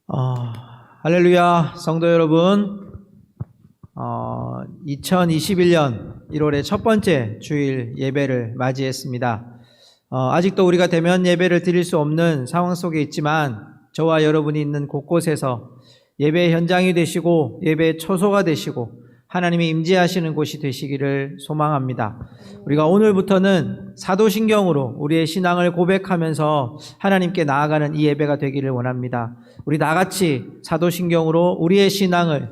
할렐루야, 성도 여러분. 2021년 1월의 첫 번째 주일 예배를 맞이했습니다. 아직도 우리가 대면 예배를 드릴 수 없는 상황 속에 있지만 저와 여러분이 있는 곳곳에서 예배 현장이 되시고 예배의 초소가 되시고 하나님이 임재하시는 곳이 되시기를 소망합니다. 우리가 오늘부터는 사도신경으로 우리의 신앙을 고백하면서 하나님께 나아가는 이 예배가 되기를 원합니다. 우리 다같이 사도신경으로 우리의 신앙을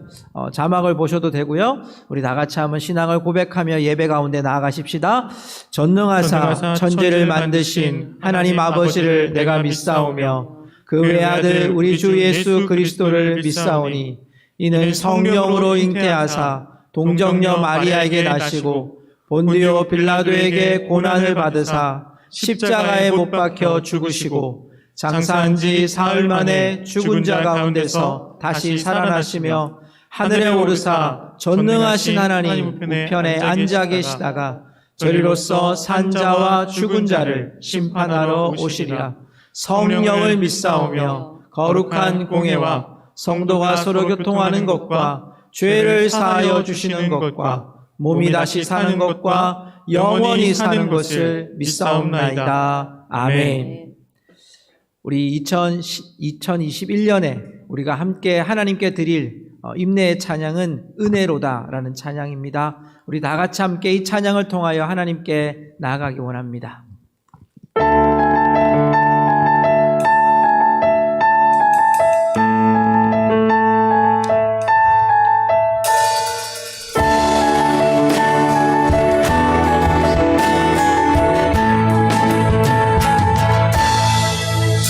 자막을 보셔도 되고요. 우리 다같이 한번 신앙을 고백하며 예배 가운데 나아가십시다. 전능하사 천지를 만드신 하나님 아버지를 내가 믿사오며 그 외아들 우리 주 예수 그리스도를 믿사오니 이는 성령으로 잉태하사 동정녀 마리아에게 나시고 본디오 빌라도에게 고난을 받으사 십자가에 못 박혀 죽으시고 장사한 지 사흘 만에 죽은 자 가운데서 다시 살아나시며 하늘에 오르사 전능하신 하나님 우편에 앉아 계시다가 저리로서 산 자와 죽은 자를 심판하러 오시리라. 성령을 믿사오며 거룩한 공회와 성도가 서로 교통하는 것과 죄를 사하여 주시는 것과 몸이 다시 사는 것과 영원히 사는 것을 믿사옵나이다. 아멘. 우리 2021년에 우리가 함께 하나님께 드릴 임내의 찬양은 은혜로다라는 찬양입니다. 우리 다 같이 함께 이 찬양을 통하여 하나님께 나아가기 원합니다.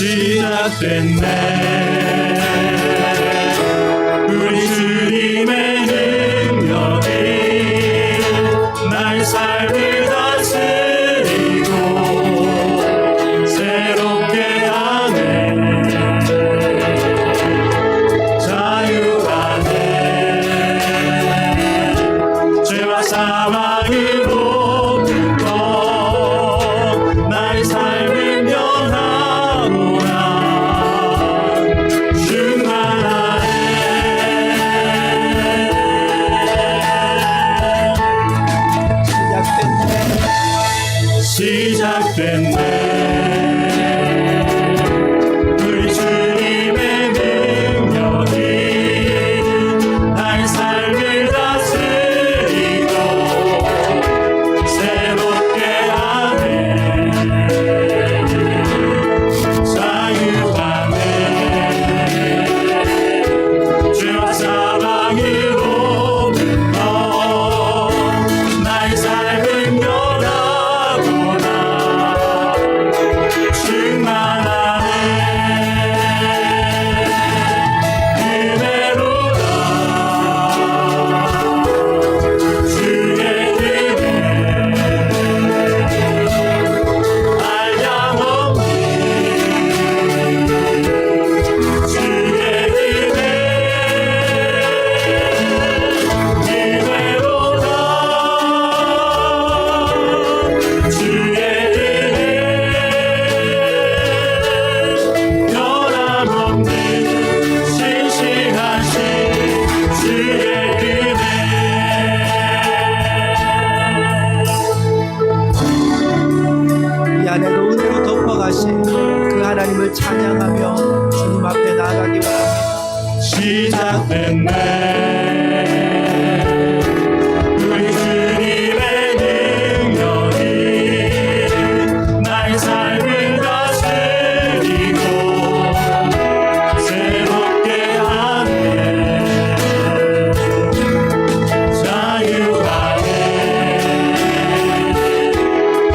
시작됐네 우리 주님의 능력이 날 삶을 다스리고 새롭게 하네 자유하네 죄와 사망으로부터 나의 삶을 면하노라 시작됐네 우리 주님의 능력이 나의 삶을 다스리고 새롭게 하네 자유하네 죄와 사망으로부터 나의 삶을 면하고 그 하나님을 찬양하며 주님 앞에 나아가기 원합니다. 시작됐네 우리 주님의 능력이 나의 삶을 다스리고 새롭게 하네 자유하네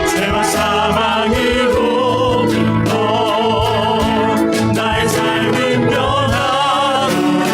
죄와 사망으로 나의 삶은 변하노라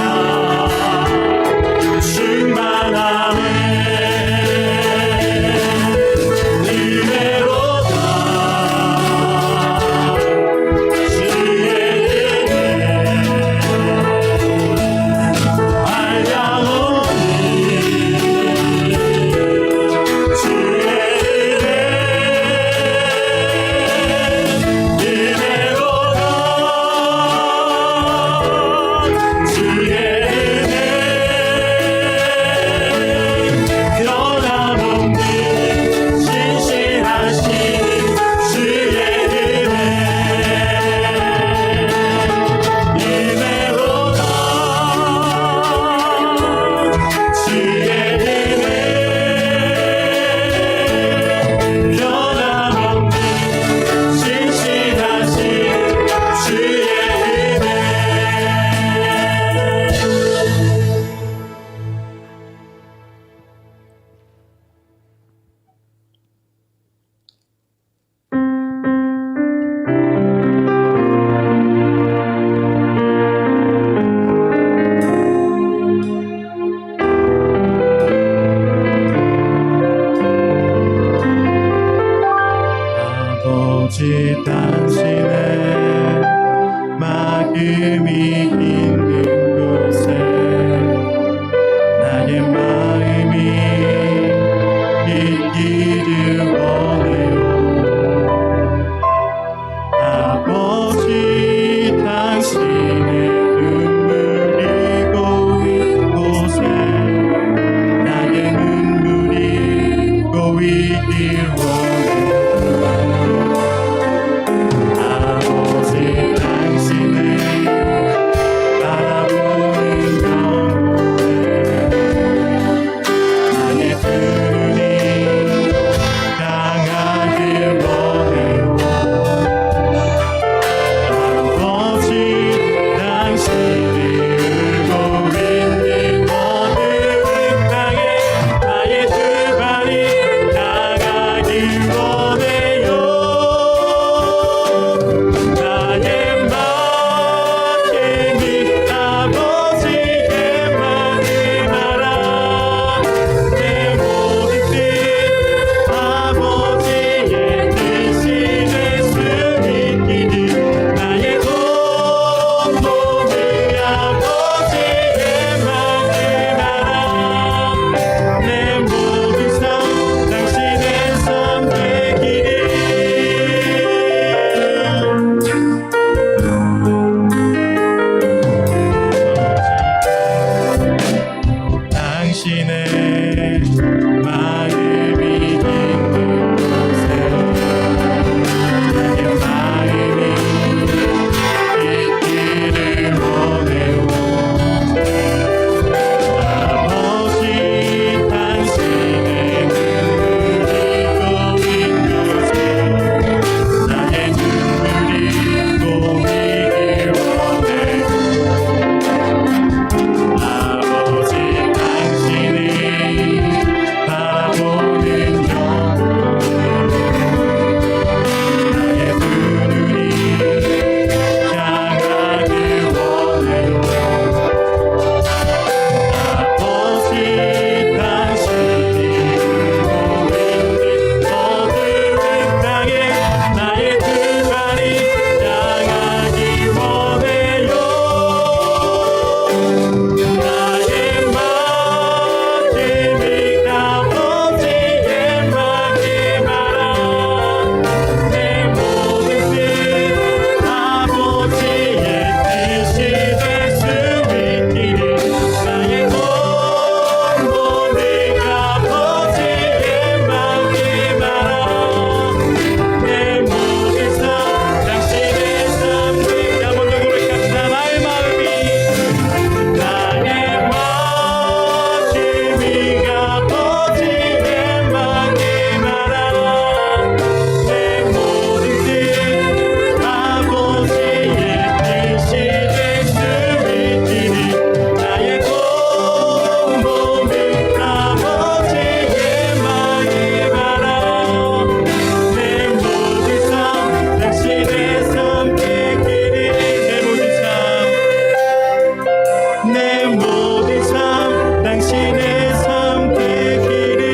내 모든 삶 당신의 삶 되기를.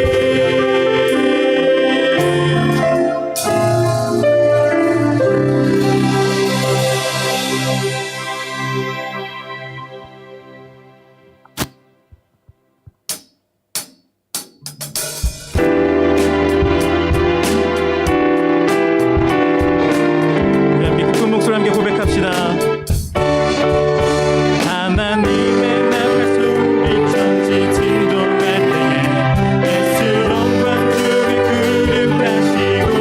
우리 함께 기쁜 목소리 함께 고백합시다. 하나님의 나팔 소리 천지 진동할 때에 예수 영광 그를 구름하시고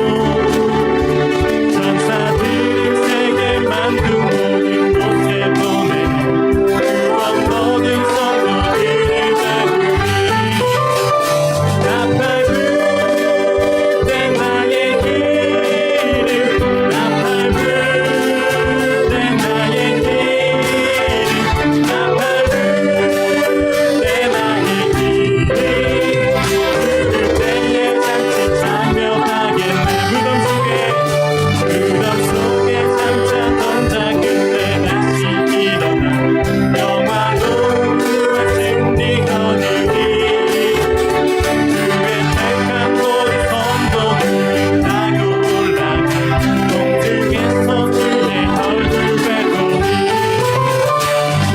천사들을 세계 만든 모든 곳에 보내고 구원 모든 성도들을 바꾸니 나팔 불 때 나의 길을 나팔 불 때 나의 길을 나팔 불 때 나의 길을 부를 때에 잔치 참여하겠네. 무덤 속에 잠자 던져 끝내 다시 일어나 영화로운 생리 거두리 주의 택한 모든 성도들이 타고 올라가 동등에서 주의 얼굴 뵙고니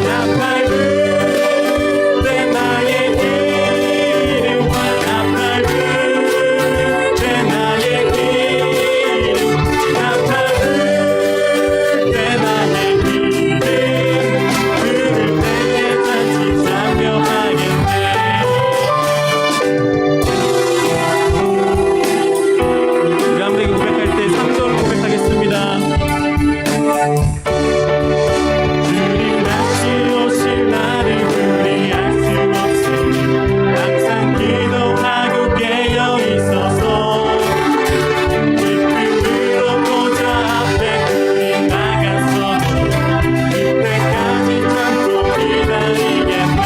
나팔 불때 나의 길을 나팔 불때 나의 길을 나팔 불때 나의 길을 부를 때에 잔치 참여하겠네. 우리 아무에게 고백할 때 3절을 고백하겠습니다. 주님 다시 오실 날을 우리 알 수 없으니 항상 기도하고 깨어 있어서 기쁨으로 보좌 앞에 우리 나가서도 그때까지 참고 기다리겠네.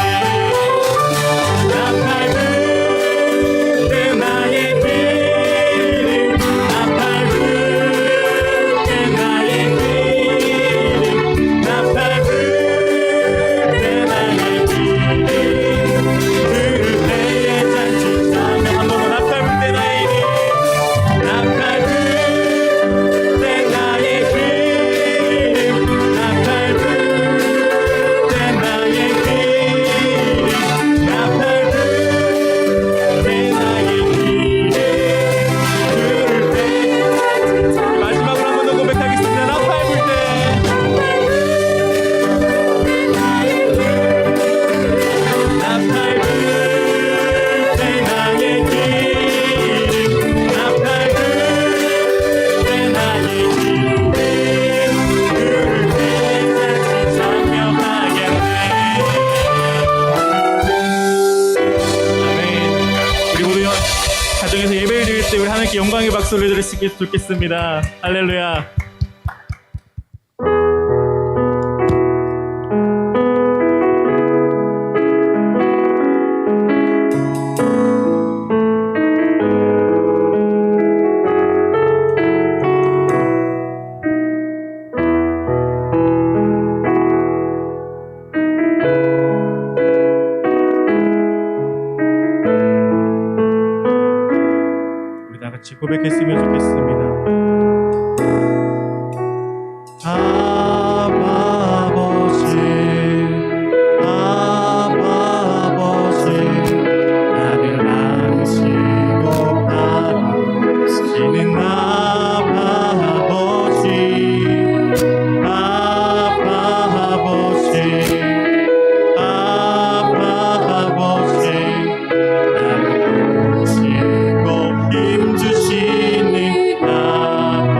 나팔 불때 나의 길을 나팔 불때 나의 길을 나팔 불때 나의 길을 부를 때에 잔치 참여. 한 번만 나팔 불때 나의 길 나팔 불때 나의 길을 나팔 불때 나의 길을 나팔 불때 나의 길을 부를 때. 마지막으로 한 번 더 고백하겠습니다. 나팔 불때 나팔 불때 나의 길을 나팔 불때 나의 길을 부를 때에 다시 참여하겠네. 아멘. 우리 모두 가정에서 예배를 드릴 때 우리 하나님께 영광의 박수를 드릴 수 있게 좋겠습니다. 할렐루야. 우리 다 같이 고백했으면 좋겠습니다. 아빠 아버지 아빠 아버지 나를 안으시고 바라보시는 아빠 아버지 아빠 아버지 아빠 아버지 나를 보시고 힘주시는 아빠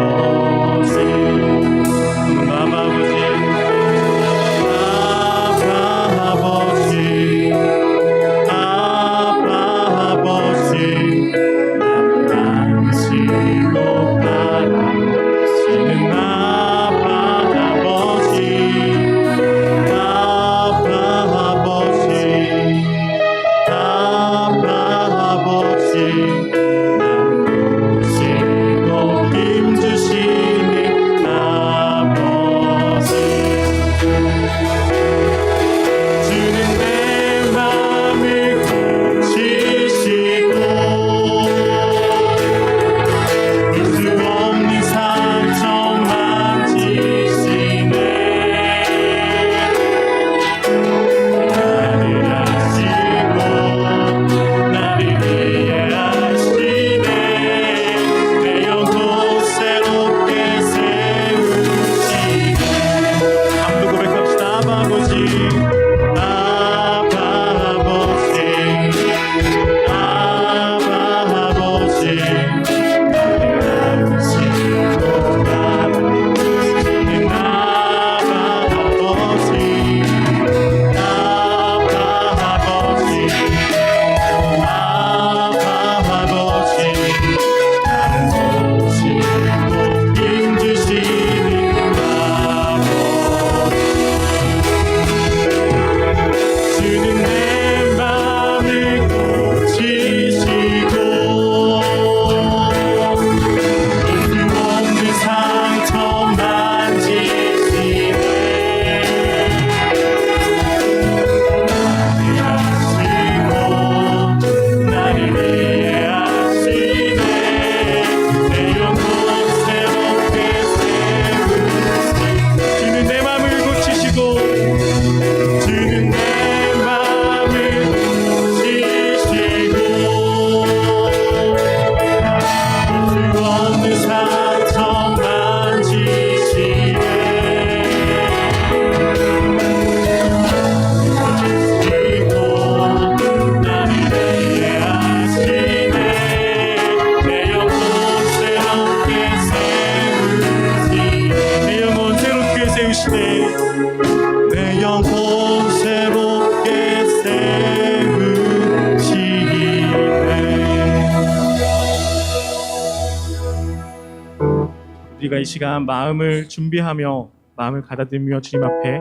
우리가 이 시간 마음을 준비하며 마음을 가다듬으며 주님 앞에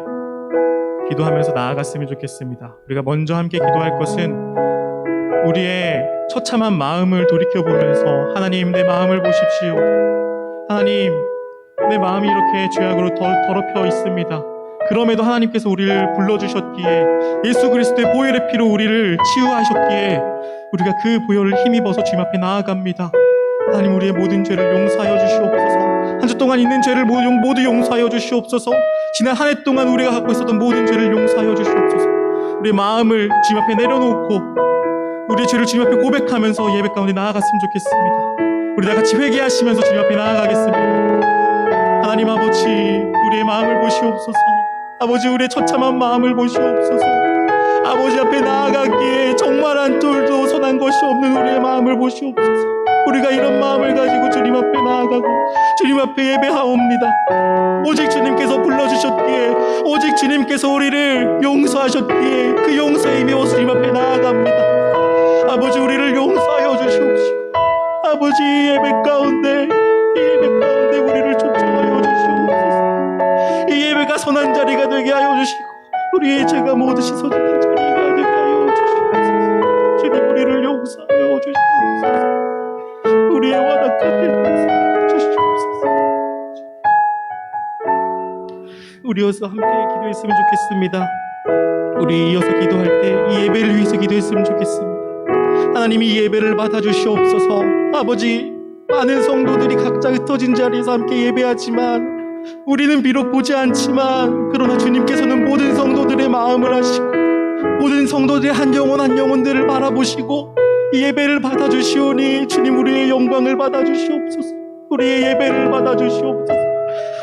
기도하면서 나아갔으면 좋겠습니다. 우리가 먼저 함께 기도할 것은 우리의 처참한 마음을 돌이켜보면서 하나님, 내 마음을 보십시오. 하나님, 내 마음이 이렇게 죄악으로 더럽혀 있습니다. 그럼에도 하나님께서 우리를 불러주셨기에, 예수 그리스도의 보혈의 피로 우리를 치유하셨기에 우리가 그 보혈을 힘입어서 주님 앞에 나아갑니다. 하나님, 우리의 모든 죄를 용서하여 주시옵소서. 한 주 동안 있는 죄를 모두 용서하여 주시옵소서. 지난 한 해 동안 우리가 갖고 있었던 모든 죄를 용서하여 주시옵소서. 우리의 마음을 주님 앞에 내려놓고 우리의 죄를 주님 앞에 고백하면서 예배 가운데 나아갔으면 좋겠습니다. 우리 다 같이 회개하시면서 주님 앞에 나아가겠습니다. 하나님 아버지, 우리의 마음을 보시옵소서. 아버지, 우리의 처참한 마음을 보시옵소서. 아버지 앞에 나아가기에 정말 한 톨도 선한 것이 없는 우리의 마음을 보시옵소서. 우리가 이런 마음을 가지고 주님 앞에 나아가고 주님 앞에 예배하옵니다. 오직 주님께서 불러주셨기에, 오직 주님께서 우리를 용서하셨기에 그 용서에 힘입어서 주님 앞에 나아갑니다. 아버지, 우리를 용서하여 주시옵시고, 아버지, 예배 가운데 우리를 초청하여 주시옵소서. 이 예배가 선한 자리가 되게 하여 주시고 우리의 죄가 모두 씻어지는 자리가 되게 하여 주시옵소서. 주님, 우리를 용서하여 주시옵소서. 우리의 완악한 일을 주시옵소서. 우리 이어서 함께 기도했으면 좋겠습니다. 우리 이어서 기도할 때 이 예배를 위해서 기도했으면 좋겠습니다. 하나님이 이 예배를 받아주시옵소서. 아버지, 많은 성도들이 각자 흩어진 자리에서 함께 예배하지만 우리는 비록 보지 않지만 그러나 주님께서는 모든 성도들의 마음을 아시고 모든 성도들의 한 영혼 한 영혼들을 바라보시고 이 예배를 받아주시오니 주님, 우리의 영광을 받아주시옵소서. 우리의 예배를 받아주시옵소서.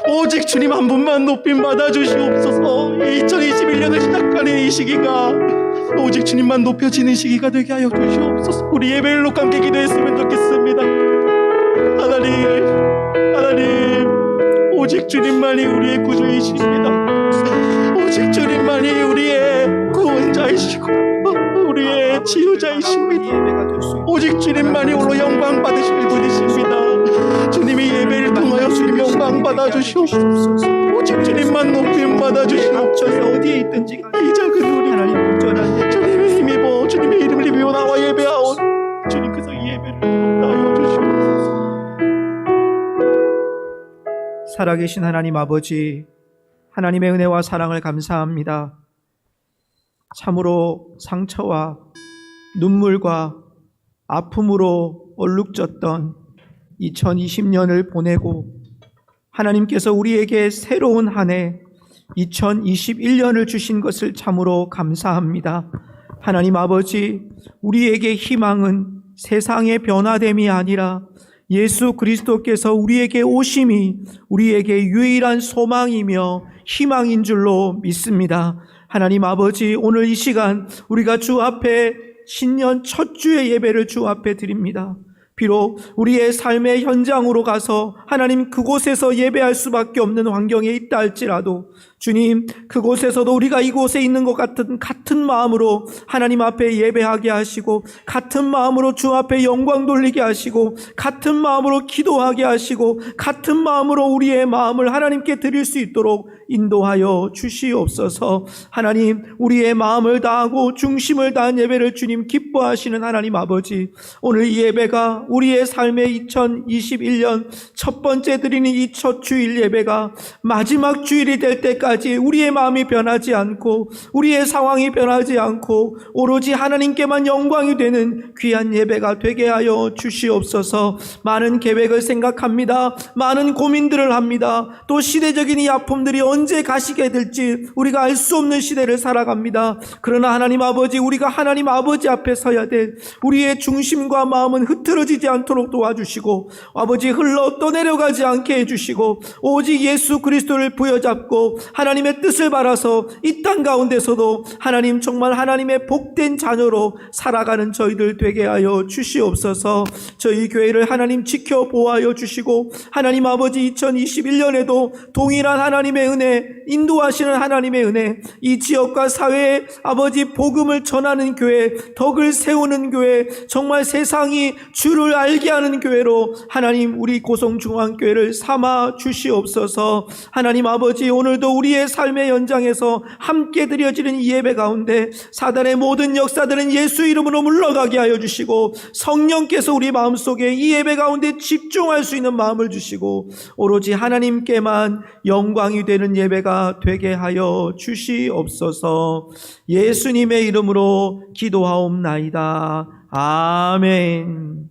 오직 주님 한 분만 높임 받아주시옵소서. 2021년을 시작하는 이 시기가 오직 주님만 높여지는 시기가 되게 하여 주시옵소서. 우리 예배를 놓고 함께 기도했으면 좋겠습니다. 하나님, 오직 주님만이 우리의 구주이십니다. 오직 주님만이 우리의 구원자이시고 우리의 치유자이십니다. 오직 주님만이 홀로 영광 받으실 분이십니다. 주님이 예배를 통하여 주님 영광 받아주시옵소서. 오직 주님만 높임 받아주시옵소서. 어디에 있든지 이 작은 우리 하나님 온전한 주님의 힘입어 주님의 이름을 힘입어 나와 예배하온 주님께서 이 예배를 돕다하여 주시옵소서. 살아계신 하나님 아버지, 하나님의 은혜와 사랑을 감사합니다. 참으로 상처와 눈물과 아픔으로 얼룩졌던 2020년을 보내고 하나님께서 우리에게 새로운 한 해 2021년을 주신 것을 참으로 감사합니다. 하나님 아버지, 우리에게 희망은 세상의 변화됨이 아니라 예수 그리스도께서 우리에게 오심이 우리에게 유일한 소망이며 희망인 줄로 믿습니다. 하나님 아버지, 오늘 이 시간 우리가 주 앞에 신년 첫 주의 예배를 주 앞에 드립니다. 비록 우리의 삶의 현장으로 가서 하나님 그곳에서 예배할 수밖에 없는 환경에 있다 할지라도 주님, 그곳에서도 우리가 이곳에 있는 것 같은 마음으로 하나님 앞에 예배하게 하시고 같은 마음으로 주 앞에 영광 돌리게 하시고 같은 마음으로 기도하게 하시고 같은 마음으로 우리의 마음을 하나님께 드릴 수 있도록 인도하여 주시옵소서. 하나님, 우리의 마음을 다하고 중심을 다한 예배를 주님 기뻐하시는 하나님 아버지, 오늘 이 예배가 우리의 삶의 2021년 첫 번째 드리는 이 첫 주일 예배가 마지막 주일이 될 때까지 우리의 마음이 변하지 않고 우리의 상황이 변하지 않고 오로지 하나님께만 영광이 되는 귀한 예배가 되게 하여 주시옵소서. 많은 계획을 생각합니다. 많은 고민들을 합니다. 또 시대적인 이 아픔들이 언제 가시게 될지 우리가 알 수 없는 시대를 살아갑니다. 그러나 하나님 아버지, 우리가 하나님 아버지 앞에 서야 될 우리의 중심과 마음은 흐트러지지 않도록 도와주시고 아버지, 흘러 떠내려가지 않게 해주시고 오직 예수 그리스도를 부여잡고 하나님의 뜻을 바라서 이 땅 가운데서도 하나님 정말 하나님의 복된 자녀로 살아가는 저희들 되게 하여 주시옵소서. 저희 교회를 하나님 지켜 보호하여 주시고 하나님 아버지 2021년에도 동일한 하나님의 은혜 은혜, 인도하시는 하나님의 은혜, 이 지역과 사회에 아버지 복음을 전하는 교회, 덕을 세우는 교회, 정말 세상이 주를 알게 하는 교회로 하나님 우리 고성중앙교회를 삼아 주시옵소서. 하나님 아버지, 오늘도 우리의 삶의 연장에서 함께 드려지는 이 예배 가운데 사단의 모든 역사들은 예수 이름으로 물러가게 하여 주시고, 성령께서 우리 마음속에 이 예배 가운데 집중할 수 있는 마음을 주시고 오로지 하나님께만 영광이 되는 예배가 되게 하여 주시옵소서. 예수님의 이름으로 기도하옵나이다. 아멘.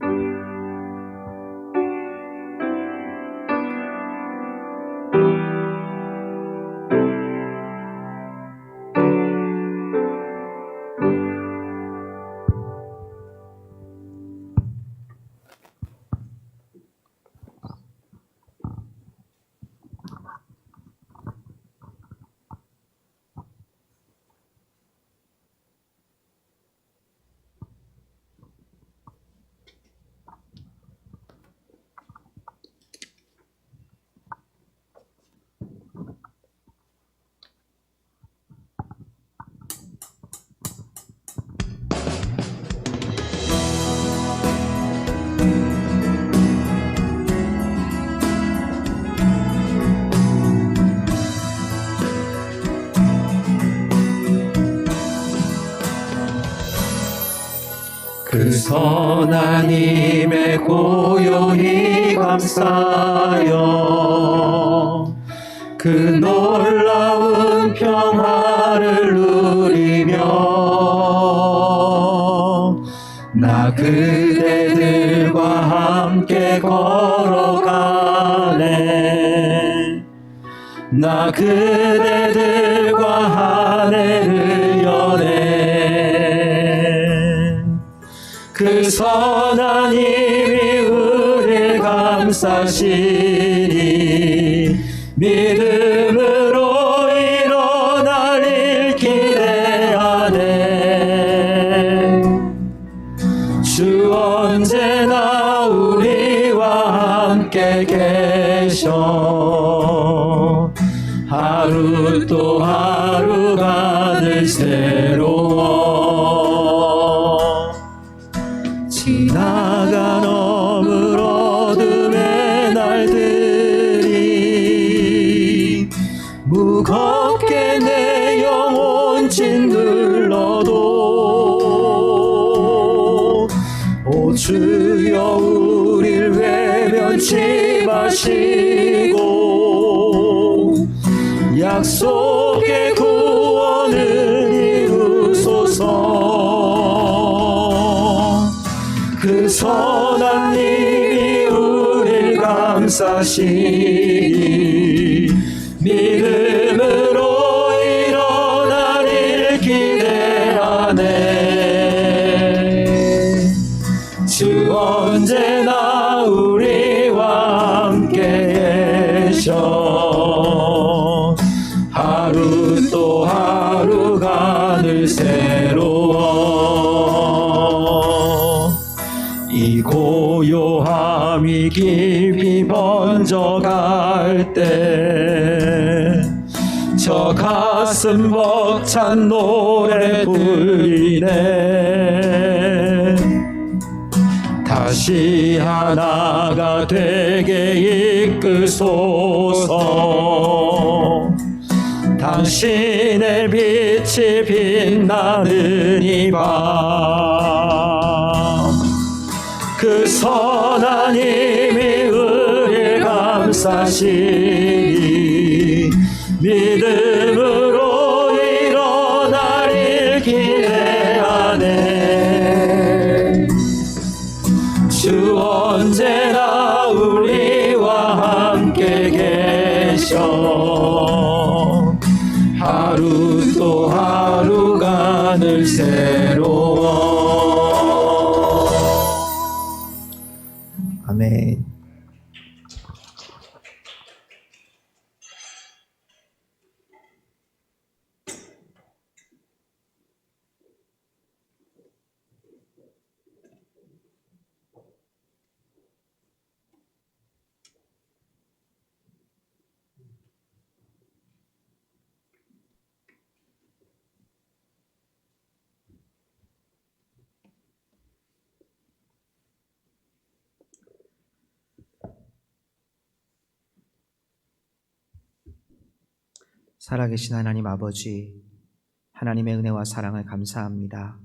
그 선한 힘에 고요히 감싸여 그 놀라운 평화를 누리며 나 그대들과 함께 걸어가네. 나 그대들과 한 해를 여네. 그 선한 힘이 우리를 감싸시니 믿음으로 일어날 일 기대하네. 주 언제나 우리와 함께 계셔. 하루 또 하루가 늘 새로워. 지나간 어물 어둠의 날들이 무겁게 내 영혼 짓눌러도 오 주여 우릴 외면치 마시고 약속의 구원을 이루소서. 그 선한 힘이 우릴 감싸시니 믿음으로 일어날 일 기대하네. 주 언제나 우리와 함께 계셔. 하루 또 하루가 늘 새로워. 이 고요함이 깊이 번져갈 때 저 가슴 벅찬 노래 불리네. 다시 하나가 되게 이끄소서. 당신의 빛이 빛나는 이 밤, 그 선한 힘이 우릴 감싸시니 믿음으로 일어날 일 기대하네. 주 언제나 우리와 함께 계셔. 하루 또 하루가 늘 새로워. 아멘. 살아계신 하나님 아버지, 하나님의 은혜와 사랑을 감사합니다.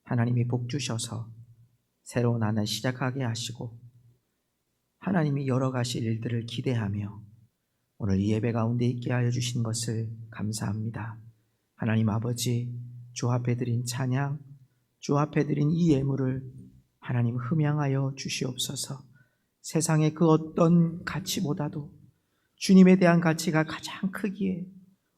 하나님이 복 주셔서 새로운 한 해 시작하게 하시고 하나님이 열어가실 일들을 기대하며 오늘 이 예배 가운데 있게 하여 주신 것을 감사합니다. 하나님 아버지, 주 앞에 드린 찬양, 주 앞에 드린 이 예물을 하나님 흠양하여 주시옵소서. 세상의 그 어떤 가치보다도 주님에 대한 가치가 가장 크기에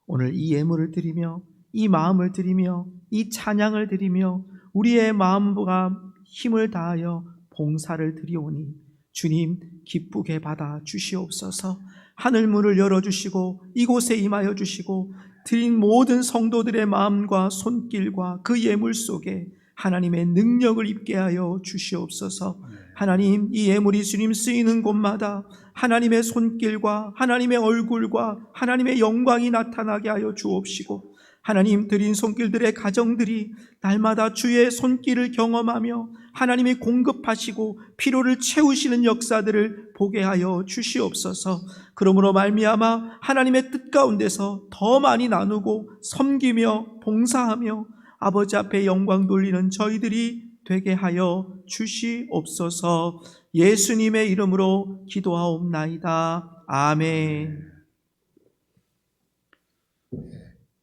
오늘 이 예물을 드리며 이 마음을 드리며 이 찬양을 드리며 우리의 마음과 힘을 다하여 봉사를 드리오니 주님 기쁘게 받아 주시옵소서. 하늘문을 열어주시고 이곳에 임하여 주시고 드린 모든 성도들의 마음과 손길과 그 예물 속에 하나님의 능력을 입게 하여 주시옵소서. 하나님, 이 예물이 주님 쓰이는 곳마다 하나님의 손길과 하나님의 얼굴과 하나님의 영광이 나타나게 하여 주옵시고 하나님, 드린 손길들의 가정들이 날마다 주의 손길을 경험하며 하나님이 공급하시고 필요를 채우시는 역사들을 보게 하여 주시옵소서. 그러므로 말미암아 하나님의 뜻 가운데서 더 많이 나누고 섬기며 봉사하며 아버지 앞에 영광 돌리는 저희들이 되게 하여 주시옵소서. 예수님의 이름으로 기도하옵나이다. 아멘.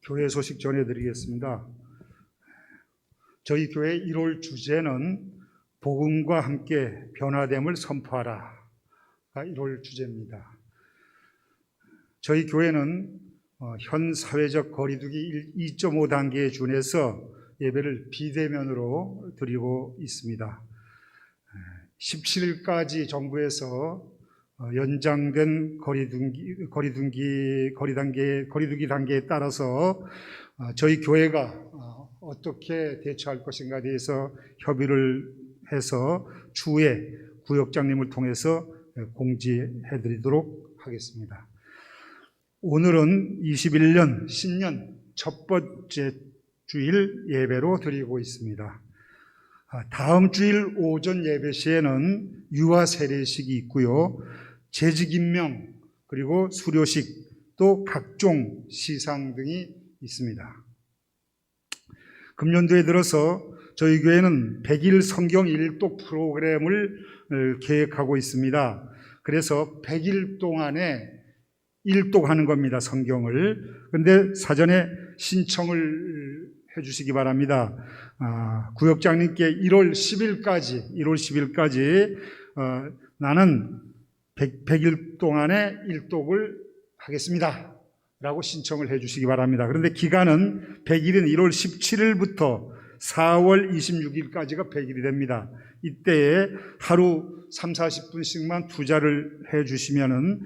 교회 소식 전해드리겠습니다. 저희 교회 1월 주제는 복음과 함께 변화됨을 선포하라가 1월 주제입니다. 저희 교회는 현 사회적 거리두기 2.5단계에 준해서 예배를 비대면으로 드리고 있습니다. 17일까지 정부에서 연장된 거리두기 단계에 따라서 저희 교회가 어떻게 대처할 것인가에 대해서 협의를 해서 추후에 구역장님을 통해서 공지해 드리도록 하겠습니다. 오늘은 21년 신년 첫 번째 주일 예배로 드리고 있습니다. 다음 주일 오전 예배 시에는 유아 세례식이 있고요. 재직 임명 그리고 수료식 또 각종 시상 등이 있습니다. 금년도에 들어서 저희 교회는 100일 성경 일독 프로그램을 계획하고 있습니다. 그래서 100일 동안에 일독하는 겁니다, 성경을. 그런데 사전에 신청을 해주시기 바랍니다. 구역장님께 1월 10일까지 나는 100일 동안에 일독을 하겠습니다 라고 신청을 해주시기 바랍니다. 그런데 기간은 100일인 1월 17일부터 4월 26일까지가 100일이 됩니다. 이때에 하루 30-40분씩만 투자를 해주시면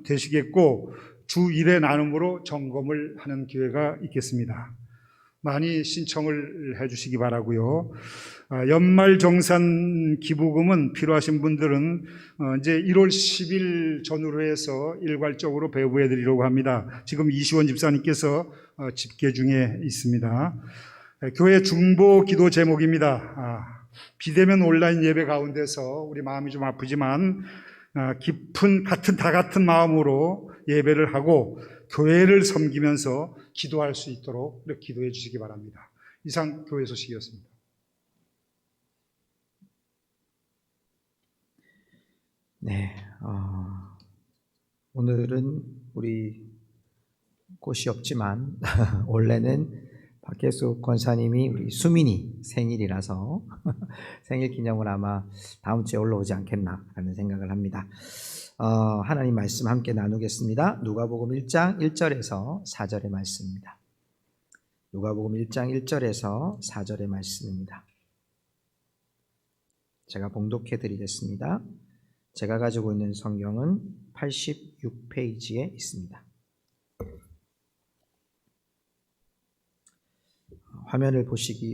되시겠고 주 1회 나눔으로 점검을 하는 기회가 있겠습니다. 많이 신청을 해주시기 바라고요. 연말정산 기부금은 필요하신 분들은 이제 1월 10일 전후로 해서 일괄적으로 배부해 드리려고 합니다. 지금 이시원 집사님께서 집계 중에 있습니다. 교회 중보 기도 제목입니다. 비대면 온라인 예배 가운데서 우리 마음이 좀 아프지만 깊은 다 같은 마음으로 예배를 하고 교회를 섬기면서 기도할 수 있도록 이렇게 기도해 주시기 바랍니다. 이상 교회 소식이었습니다. 네, 오늘은 우리 곳이 없지만 원래는 박혜숙 권사님이 우리 수민이 생일이라서 생일 기념을 아마 다음 주에 올라오지 않겠나라는 생각을 합니다. 하나님 말씀 함께 나누겠습니다. 누가복음 1장 1절에서 4절의 말씀입니다. 누가복음 1장 1절에서 4절의 말씀입니다. 제가 봉독해 드리겠습니다. 제가 가지고 있는 성경은 86페이지에 있습니다. 화면을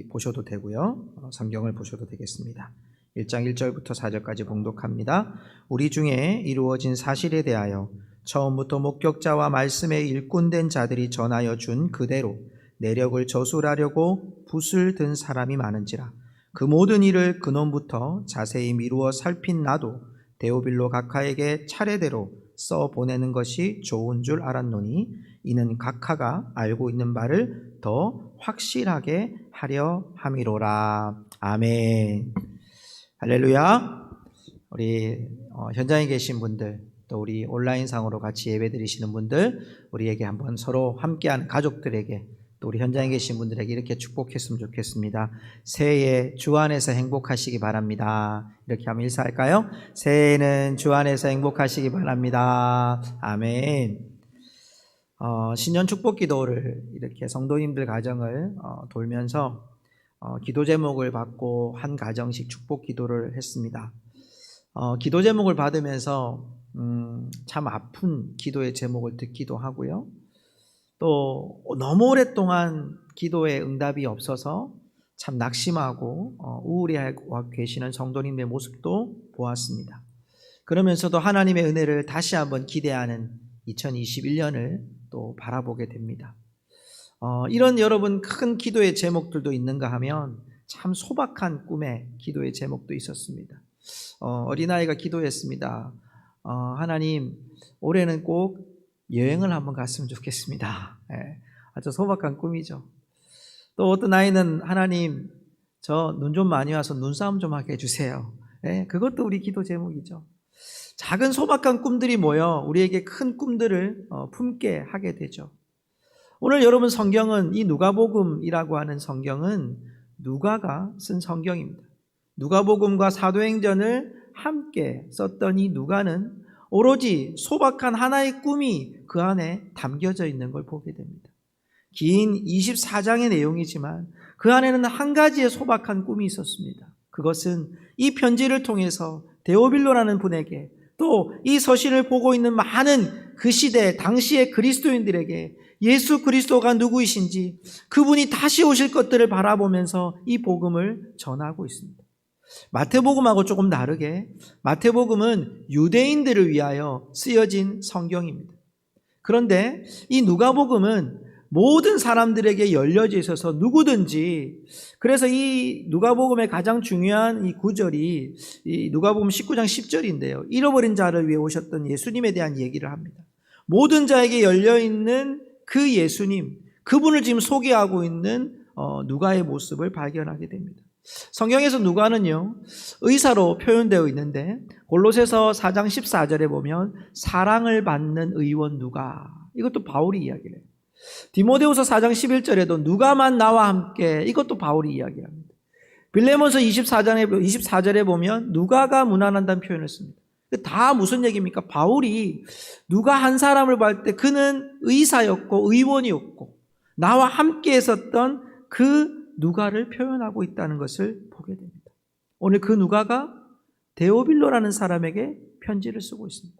보셔도 되고요. 성경을 보셔도 되겠습니다. 1장 1절부터 4절까지 봉독합니다. 우리 중에 이루어진 사실에 대하여 처음부터 목격자와 말씀에 일꾼된 자들이 전하여 준 그대로 내력을 저술하려고 붓을 든 사람이 많은지라. 그 모든 일을 근원부터 자세히 미루어 살핀 나도 데오빌로 각하에게 차례대로 써 보내는 것이 좋은 줄 알았노니 이는 각하가 알고 있는 바를 더 확실하게 하려 함이로라. 아멘. 할렐루야. 우리 현장에 계신 분들, 또 우리 온라인상으로 같이 예배드리시는 분들, 우리에게 한번 서로 함께하는 가족들에게, 또 우리 현장에 계신 분들에게 이렇게 축복했으면 좋겠습니다. 새해 주 안에서 행복하시기 바랍니다. 이렇게 한번 인사할까요? 새해는 주 안에서 행복하시기 바랍니다. 아멘. 신년 축복 기도를 이렇게 성도님들 가정을 돌면서 기도 제목을 받고 한 가정씩 축복 기도를 했습니다. 기도 제목을 받으면서 참 아픈 기도의 제목을 듣기도 하고요. 또 너무 오랫동안 기도에 응답이 없어서 참 낙심하고 우울해하고 계시는 성도님의 모습도 보았습니다. 그러면서도 하나님의 은혜를 다시 한번 기대하는 2021년을 또 바라보게 됩니다. 이런 여러분 큰 기도의 제목들도 있는가 하면 참 소박한 꿈의 기도의 제목도 있었습니다. 어린아이가 기도했습니다. 하나님, 올해는 꼭 여행을 한번 갔으면 좋겠습니다. 아주 소박한 꿈이죠. 또 어떤 아이는 하나님, 저 눈 좀 많이 와서 눈싸움 좀 하게 해주세요. 그것도 우리 기도 제목이죠. 작은 소박한 꿈들이 모여 우리에게 큰 꿈들을 품게 하게 되죠. 오늘 여러분 성경은 이 누가복음이라고 하는 성경은 누가가 쓴 성경입니다. 누가복음과 사도행전을 함께 썼던 이 누가는 오로지 소박한 하나의 꿈이 그 안에 담겨져 있는 걸 보게 됩니다. 긴 24장의 내용이지만 그 안에는 한 가지의 소박한 꿈이 있었습니다. 그것은 이 편지를 통해서 데오빌로라는 분에게, 또 이 서신을 보고 있는 많은 그 시대 당시의 그리스도인들에게 예수 그리스도가 누구이신지, 그분이 다시 오실 것들을 바라보면서 이 복음을 전하고 있습니다. 마태복음하고 조금 다르게 마태복음은 유대인들을 위하여 쓰여진 성경입니다. 그런데 이 누가복음은 모든 사람들에게 열려져 있어서 누구든지, 그래서 이 누가복음의 가장 중요한 이 구절이 이 누가복음 19장 10절인데요. 잃어버린 자를 위해 오셨던 예수님에 대한 얘기를 합니다. 모든 자에게 열려있는 그 예수님, 그분을 지금 소개하고 있는 누가의 모습을 발견하게 됩니다. 성경에서 누가는요, 의사로 표현되어 있는데 골로새서 4장 14절에 보면 사랑을 받는 의원 누가, 이것도 바울이 이야기를 해요. 디모데후서 4장 11절에도 누가만 나와 함께, 이것도 바울이 이야기합니다. 빌레몬서 24절에 보면 누가가 문안한다는 표현을 씁니다. 다 무슨 얘기입니까? 바울이 누가 한 사람을 볼 때 그는 의사였고 의원이었고 나와 함께 했었던 그 누가를 표현하고 있다는 것을 보게 됩니다. 오늘 그 누가가 데오빌로라는 사람에게 편지를 쓰고 있습니다.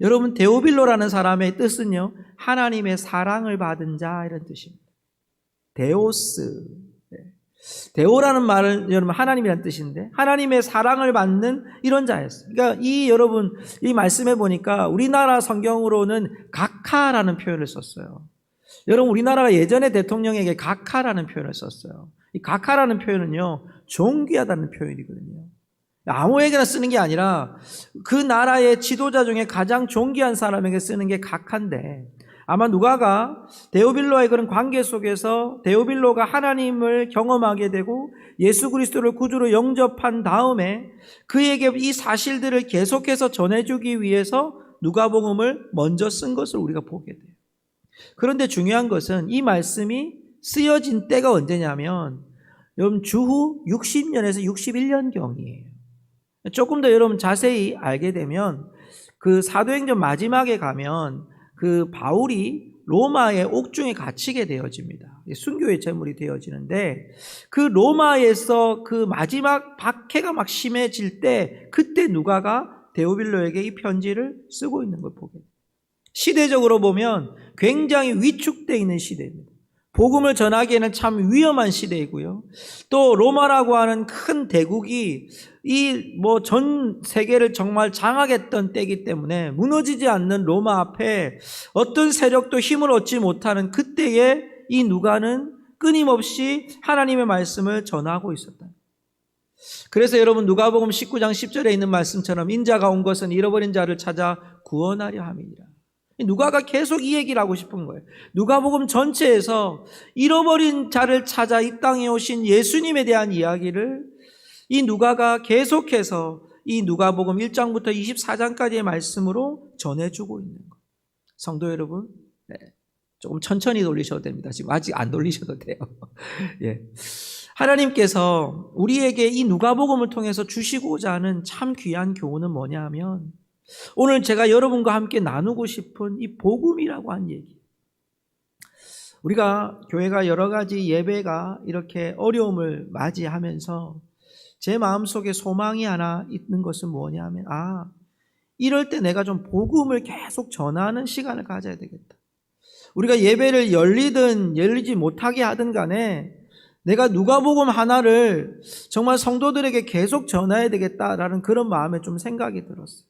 여러분, 데오빌로라는 사람의 뜻은요, 하나님의 사랑을 받은 자, 이런 뜻입니다. 데오스. 데오라는 말은 여러분 하나님이라는 뜻인데 하나님의 사랑을 받는 이런 자였어요. 그러니까 여러분 이 말씀해 보니까 우리나라 성경으로는 각하라는 표현을 썼어요. 여러분, 우리나라가 예전에 대통령에게 각하라는 표현을 썼어요. 이 각하라는 표현은요, 존귀하다는 표현이거든요. 아무에게나 쓰는 게 아니라 그 나라의 지도자 중에 가장 존귀한 사람에게 쓰는 게 각하인데, 아마 누가가 데오빌로와의 그런 관계 속에서 데오빌로가 하나님을 경험하게 되고 예수 그리스도를 구주로 영접한 다음에 그에게 이 사실들을 계속해서 전해주기 위해서 누가복음을 먼저 쓴 것을 우리가 보게 돼요. 그런데 중요한 것은 이 말씀이 쓰여진 때가 언제냐면 여러분 주후 60년에서 61년경이에요. 조금 더 여러분 자세히 알게 되면 그 사도행전 마지막에 가면 그 바울이 로마의 옥중에 갇히게 되어집니다. 순교의 제물이 되어지는데 그 로마에서 그 마지막 박해가 막 심해질 때 그때 누가가 데오빌로에게 이 편지를 쓰고 있는 걸 보게 돼요. 시대적으로 보면 굉장히 위축되어 있는 시대입니다. 복음을 전하기에는 참 위험한 시대이고요. 또 로마라고 하는 큰 대국이 전 세계를 정말 장악했던 때이기 때문에 무너지지 않는 로마 앞에 어떤 세력도 힘을 얻지 못하는 그때에 이 누가는 끊임없이 하나님의 말씀을 전하고 있었다. 그래서 여러분 누가복음 19장 10절에 있는 말씀처럼 인자가 온 것은 잃어버린 자를 찾아 구원하려 함이니라. 누가가 계속 이 얘기를 하고 싶은 거예요. 누가복음 전체에서 잃어버린 자를 찾아 이 땅에 오신 예수님에 대한 이야기를 이 누가가 계속해서 이 누가복음 1장부터 24장까지의 말씀으로 전해주고 있는 거예요. 성도 여러분, 네, 조금 천천히 돌리셔도 됩니다. 지금 아직 안 돌리셔도 돼요. 예. 하나님께서 우리에게 이 누가복음을 통해서 주시고자 하는 참 귀한 교훈은 뭐냐 하면 오늘 제가 여러분과 함께 나누고 싶은 이 복음이라고 한 얘기. 우리가 교회가 여러 가지 예배가 이렇게 어려움을 맞이하면서 제 마음속에 소망이 하나 있는 것은 뭐냐 하면 이럴 때 내가 좀 복음을 계속 전하는 시간을 가져야 되겠다. 우리가 예배를 열리든 열리지 못하게 하든 간에 내가 누가복음 하나를 정말 성도들에게 계속 전해야 되겠다라는 그런 마음에 좀 생각이 들었어요.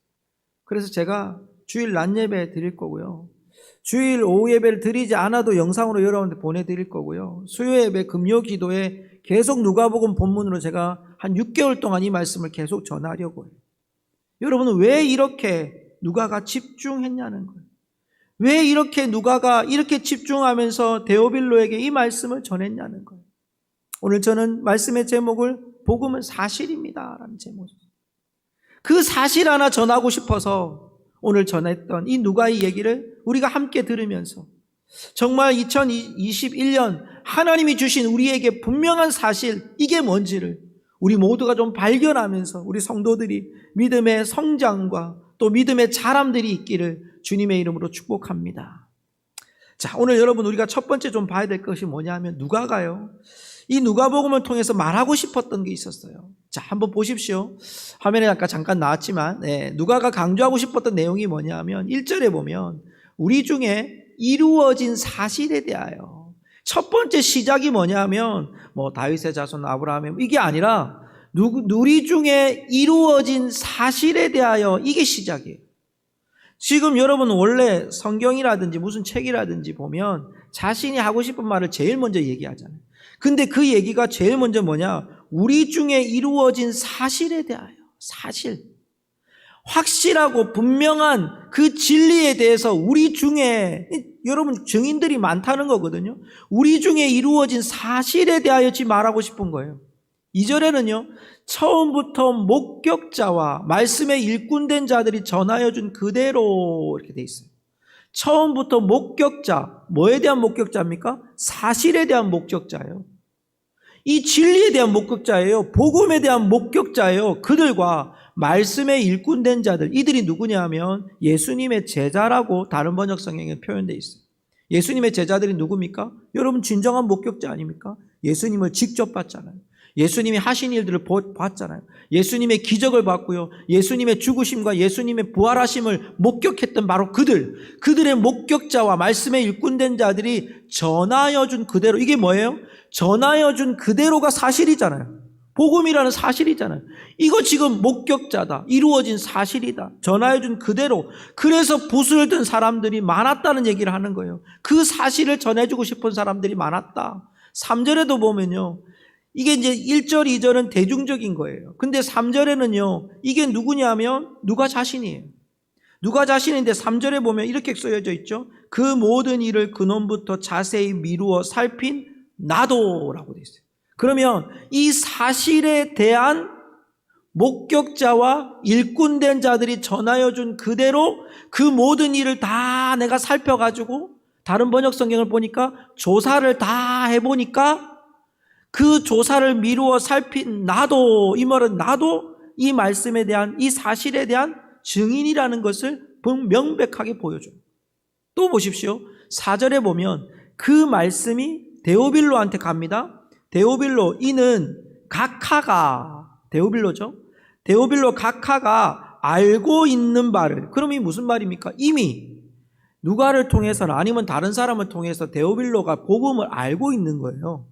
그래서 제가 주일 낮 예배 드릴 거고요. 주일 오후 예배를 드리지 않아도 영상으로 여러분들 보내드릴 거고요. 수요 예배, 금요 기도에 계속 누가복음 본문으로 제가 한 6개월 동안 이 말씀을 계속 전하려고 해요. 여러분은 왜 이렇게 누가가 집중했냐는 거예요. 왜 이렇게 누가가 이렇게 집중하면서 데오빌로에게 이 말씀을 전했냐는 거예요. 오늘 저는 말씀의 제목을 복음은 사실입니다 라는 제목입니다. 그 사실 하나 전하고 싶어서 오늘 전했던 이 누가의 얘기를 우리가 함께 들으면서 정말 2021년 하나님이 주신 우리에게 분명한 사실 이게 뭔지를 우리 모두가 좀 발견하면서 우리 성도들이 믿음의 성장과 또 믿음의 자람들이 있기를 주님의 이름으로 축복합니다. 자, 오늘 여러분 우리가 첫 번째 좀 봐야 될 것이 뭐냐 하면 누가가요. 이 누가복음을 통해서 말하고 싶었던 게 있었어요. 자, 한번 보십시오. 화면에 잠깐 나왔지만 누가가 강조하고 싶었던 내용이 뭐냐 하면 1절에 보면 우리 중에 이루어진 사실에 대하여 첫 번째 시작이 뭐냐 하면 다윗의 자손 아브라함의 이게 아니라 우리 중에 이루어진 사실에 대하여 이게 시작이에요. 지금 여러분 원래 성경이라든지 무슨 책이라든지 보면 자신이 하고 싶은 말을 제일 먼저 얘기하잖아요. 근데 그 얘기가 제일 먼저 뭐냐? 우리 중에 이루어진 사실에 대하여. 사실. 확실하고 분명한 그 진리에 대해서 우리 중에 여러분 증인들이 많다는 거거든요. 우리 중에 이루어진 사실에 대하여 지금 말하고 싶은 거예요. 2절에는요. 처음부터 목격자와 말씀에 일꾼된 자들이 전하여 준 그대로 이렇게 돼 있어요. 처음부터 목격자, 뭐에 대한 목격자입니까? 사실에 대한 목격자예요. 이 진리에 대한 목격자예요. 복음에 대한 목격자예요. 그들과 말씀에 일꾼된 자들, 이들이 누구냐 하면 예수님의 제자라고 다른 번역 성경에 표현되어 있어요. 예수님의 제자들이 누굽니까? 여러분 진정한 목격자 아닙니까? 예수님을 직접 봤잖아요. 예수님이 하신 일들을 봤잖아요. 예수님의 기적을 봤고요. 예수님의 죽으심과 예수님의 부활하심을 목격했던 바로 그들의 목격자와 말씀에 일꾼된 자들이 전하여 준 그대로. 이게 뭐예요? 전하여 준 그대로가 사실이잖아요. 복음이라는 사실이잖아요. 이거 지금 목격자다. 이루어진 사실이다. 전하여 준 그대로. 그래서 붓을 든 사람들이 많았다는 얘기를 하는 거예요. 그 사실을 전해주고 싶은 사람들이 많았다. 3절에도 보면요. 이게 이제 1절, 2절은 대중적인 거예요. 근데 3절에는요, 이게 누구냐 하면 누가 자신이에요. 누가 자신인데 3절에 보면 이렇게 쓰여져 있죠. 그 모든 일을 근원부터 자세히 미루어 살핀 나도라고 되어 있어요. 그러면 이 사실에 대한 목격자와 일꾼된 자들이 전하여 준 그대로 그 모든 일을 다 내가 살펴가지고 다른 번역 성경을 보니까 조사를 다 해보니까 그 조사를 미루어 살핀 나도, 이 말은 나도 이 말씀에 대한 이 사실에 대한 증인이라는 것을 명백하게 보여줘요. 또 보십시오. 4절에 보면 그 말씀이 데오빌로한테 갑니다. 데오빌로, 이는 각하가, 데오빌로죠. 데오빌로 각하가 알고 있는 바를, 그럼 이 무슨 말입니까? 이미 누가를 통해서나 아니면 다른 사람을 통해서 데오빌로가 복음을 알고 있는 거예요.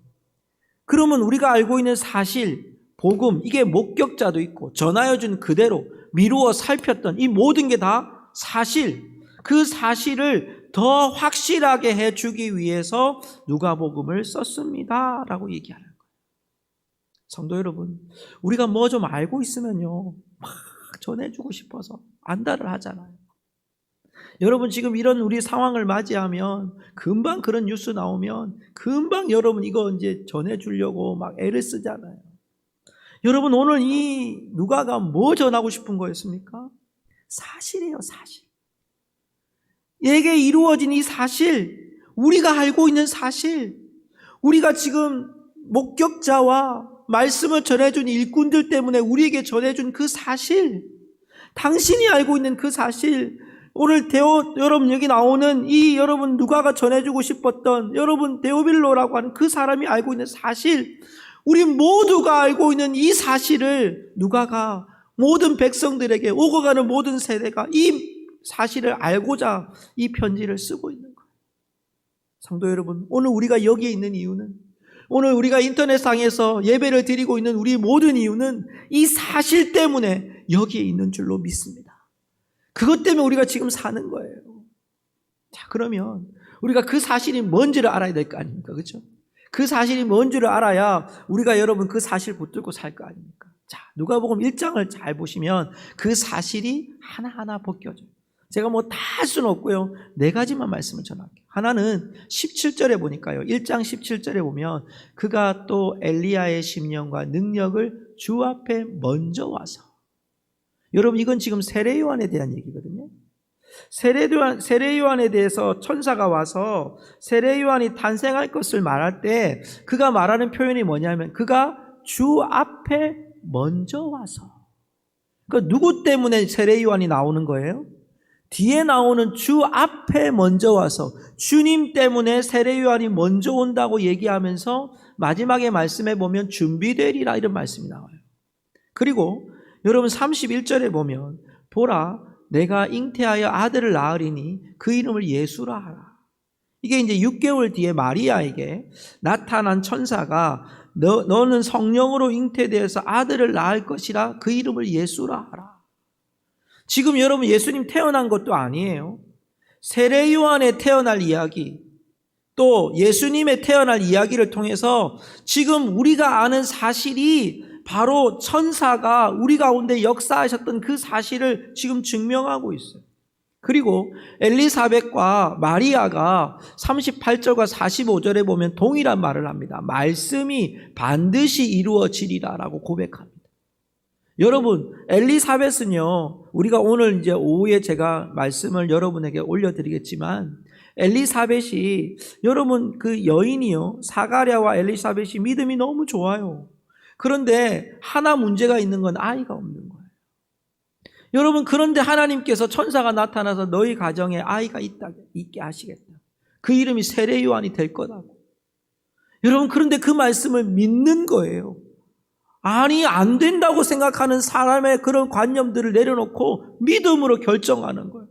그러면 우리가 알고 있는 사실, 복음, 이게 목격자도 있고 전하여 준 그대로 미루어 살폈던 이 모든 게 다 사실, 그 사실을 더 확실하게 해주기 위해서 누가복음을 썼습니다 라고 얘기하는 거예요. 성도 여러분, 우리가 뭐 좀 알고 있으면요 막 전해주고 싶어서 안다를 하잖아요. 여러분 지금 이런 우리 상황을 맞이하면 금방 그런 뉴스 나오면 금방 여러분 이거 이제 전해주려고 막 애를 쓰잖아요. 여러분 오늘 이 누가가 뭐 전하고 싶은 거였습니까? 사실이에요, 사실. 얘게 이루어진 이 사실, 우리가 알고 있는 사실, 우리가 지금 목격자와 말씀을 전해준 일꾼들 때문에 우리에게 전해준 그 사실, 당신이 알고 있는 그 사실, 오늘 여러분 여기 나오는 이 여러분 누가가 전해주고 싶었던 여러분 데오빌로라고 하는 그 사람이 알고 있는 사실, 우리 모두가 알고 있는 이 사실을 누가가 모든 백성들에게 오고 가는 모든 세대가 이 사실을 알고자 이 편지를 쓰고 있는 거예요. 성도 여러분, 오늘 우리가 여기에 있는 이유는, 오늘 우리가 인터넷상에서 예배를 드리고 있는 우리 모든 이유는 이 사실 때문에 여기에 있는 줄로 믿습니다. 그것 때문에 우리가 지금 사는 거예요. 자, 그러면 우리가 그 사실이 뭔지를 알아야 될 거 아닙니까? 그렇죠? 그 사실이 뭔지를 알아야 우리가 여러분 그 사실 붙들고 살 거 아닙니까? 자, 누가복음 1장을 잘 보시면 그 사실이 하나하나 벗겨져요. 제가 뭐 다 할 수는 없고요. 4가지만 말씀을 전할게요. 하나는 17절에 보니까요. 1장 17절에 보면 그가 또 엘리야의 심령과 능력을 주 앞에 먼저 와서, 여러분 이건 지금 세례 요한에 대한 얘기거든요. 세례 요한에 대해서 천사가 와서 세례 요한이 탄생할 것을 말할 때 그가 말하는 표현이 뭐냐면 그가 주 앞에 먼저 와서. 그러니까 누구 때문에 세례 요한이 나오는 거예요? 뒤에 나오는 주 앞에 먼저 와서 주님 때문에 세례 요한이 먼저 온다고 얘기하면서 마지막에 말씀에 보면 준비되리라 이런 말씀이 나와요. 그리고 여러분 31절에 보면 보라 내가 잉태하여 아들을 낳으리니 그 이름을 예수라 하라. 이게 이제 6개월 뒤에 마리아에게 나타난 천사가 너는 성령으로 잉태되어서 아들을 낳을 것이라 그 이름을 예수라 하라. 지금 여러분 예수님 태어난 것도 아니에요. 세례 요한에 태어날 이야기, 또 예수님의 태어날 이야기를 통해서 지금 우리가 아는 사실이 바로 천사가 우리 가운데 역사하셨던 그 사실을 지금 증명하고 있어요. 그리고 엘리사벳과 마리아가 38절과 45절에 보면 동일한 말을 합니다. 말씀이 반드시 이루어지리라 라고 고백합니다. 여러분, 엘리사벳은요, 우리가 오늘 이제 오후에 제가 말씀을 여러분에게 올려드리겠지만, 엘리사벳이, 여러분 그 여인이요, 사가랴와 엘리사벳이 믿음이 너무 좋아요. 그런데 하나 문제가 있는 건 아이가 없는 거예요. 여러분, 그런데 하나님께서 천사가 나타나서 너희 가정에 아이가 있게 하시겠다. 그 이름이 세례 요한이 될 거라고. 여러분, 그런데 그 말씀을 믿는 거예요. 아니, 안 된다고 생각하는 사람의 그런 관념들을 내려놓고 믿음으로 결정하는 거예요.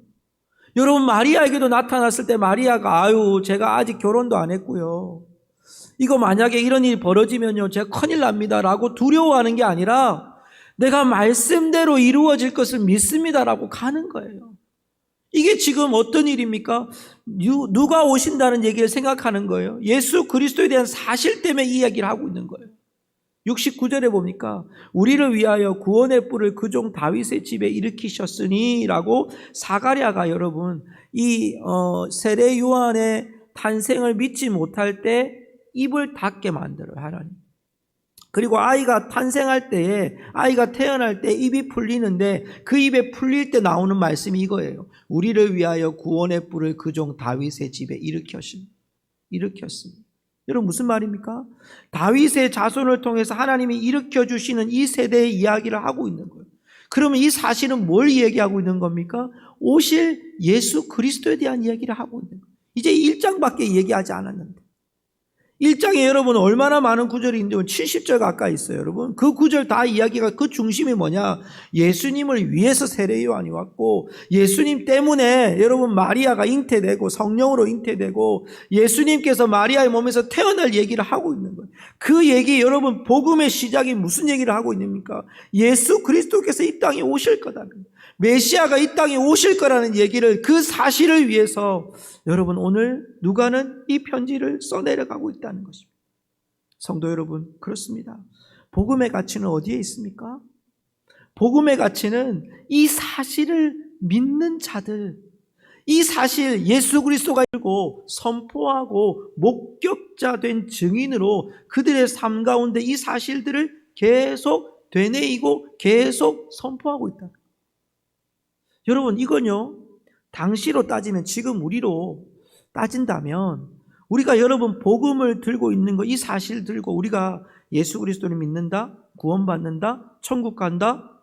여러분, 마리아에게도 나타났을 때 마리아가 아유, 제가 아직 결혼도 안 했고요. 이거 만약에 이런 일이 벌어지면요, 제가 큰일 납니다. 라고 두려워하는 게 아니라 내가 말씀대로 이루어질 것을 믿습니다. 라고 가는 거예요. 이게 지금 어떤 일입니까? 누가 오신다는 얘기를 생각하는 거예요. 예수 그리스도에 대한 사실 때문에 이 이야기를 하고 있는 거예요. 69절에 보니까 우리를 위하여 구원의 뿔을 그 종 다윗의 집에 일으키셨으니 라고 사가랴가 여러분 이 세례 요한의 탄생을 믿지 못할 때 입을 닫게 만들어요, 하나님. 그리고 아이가 탄생할 때에 아이가 태어날 때 입이 풀리는데 그 입에 풀릴 때 나오는 말씀이 이거예요. 우리를 위하여 구원의 뿔을 그 종 다윗의 집에 일으켰습니다. 여러분 무슨 말입니까? 다윗의 자손을 통해서 하나님이 일으켜주시는 이 세대의 이야기를 하고 있는 거예요. 그러면 이 사실은 뭘 얘기하고 있는 겁니까? 오실 예수 그리스도에 대한 이야기를 하고 있는 거예요. 이제 1장밖에 얘기하지 않았는데 1장에 여러분 얼마나 많은 구절이 있는데 70절 가까이 있어요. 여러분 그 구절 다 이야기가 그 중심이 뭐냐? 예수님을 위해서 세례 요한이 왔고 예수님 때문에 여러분 마리아가 잉태되고 성령으로 잉태되고 예수님께서 마리아의 몸에서 태어날 얘기를 하고 있는 거예요. 그 얘기 여러분 복음의 시작이 무슨 얘기를 하고 있습니까? 예수 그리스도께서 이 땅에 오실 거다는 거예요. 메시아가 이 땅에 오실 거라는 얘기를 그 사실을 위해서 여러분 오늘 누가는 이 편지를 써내려가고 있다는 것입니다. 성도 여러분 그렇습니다. 복음의 가치는 어디에 있습니까? 복음의 가치는 이 사실을 믿는 자들, 이 사실 예수 그리스도가 알고 선포하고 목격자 된 증인으로 그들의 삶 가운데 이 사실들을 계속 되뇌이고 계속 선포하고 있다. 여러분, 이건요, 당시로 따지면, 지금 우리로 따진다면, 우리가 여러분 복음을 들고 있는 거, 이 사실 들고 우리가 예수 그리스도를 믿는다, 구원받는다, 천국 간다,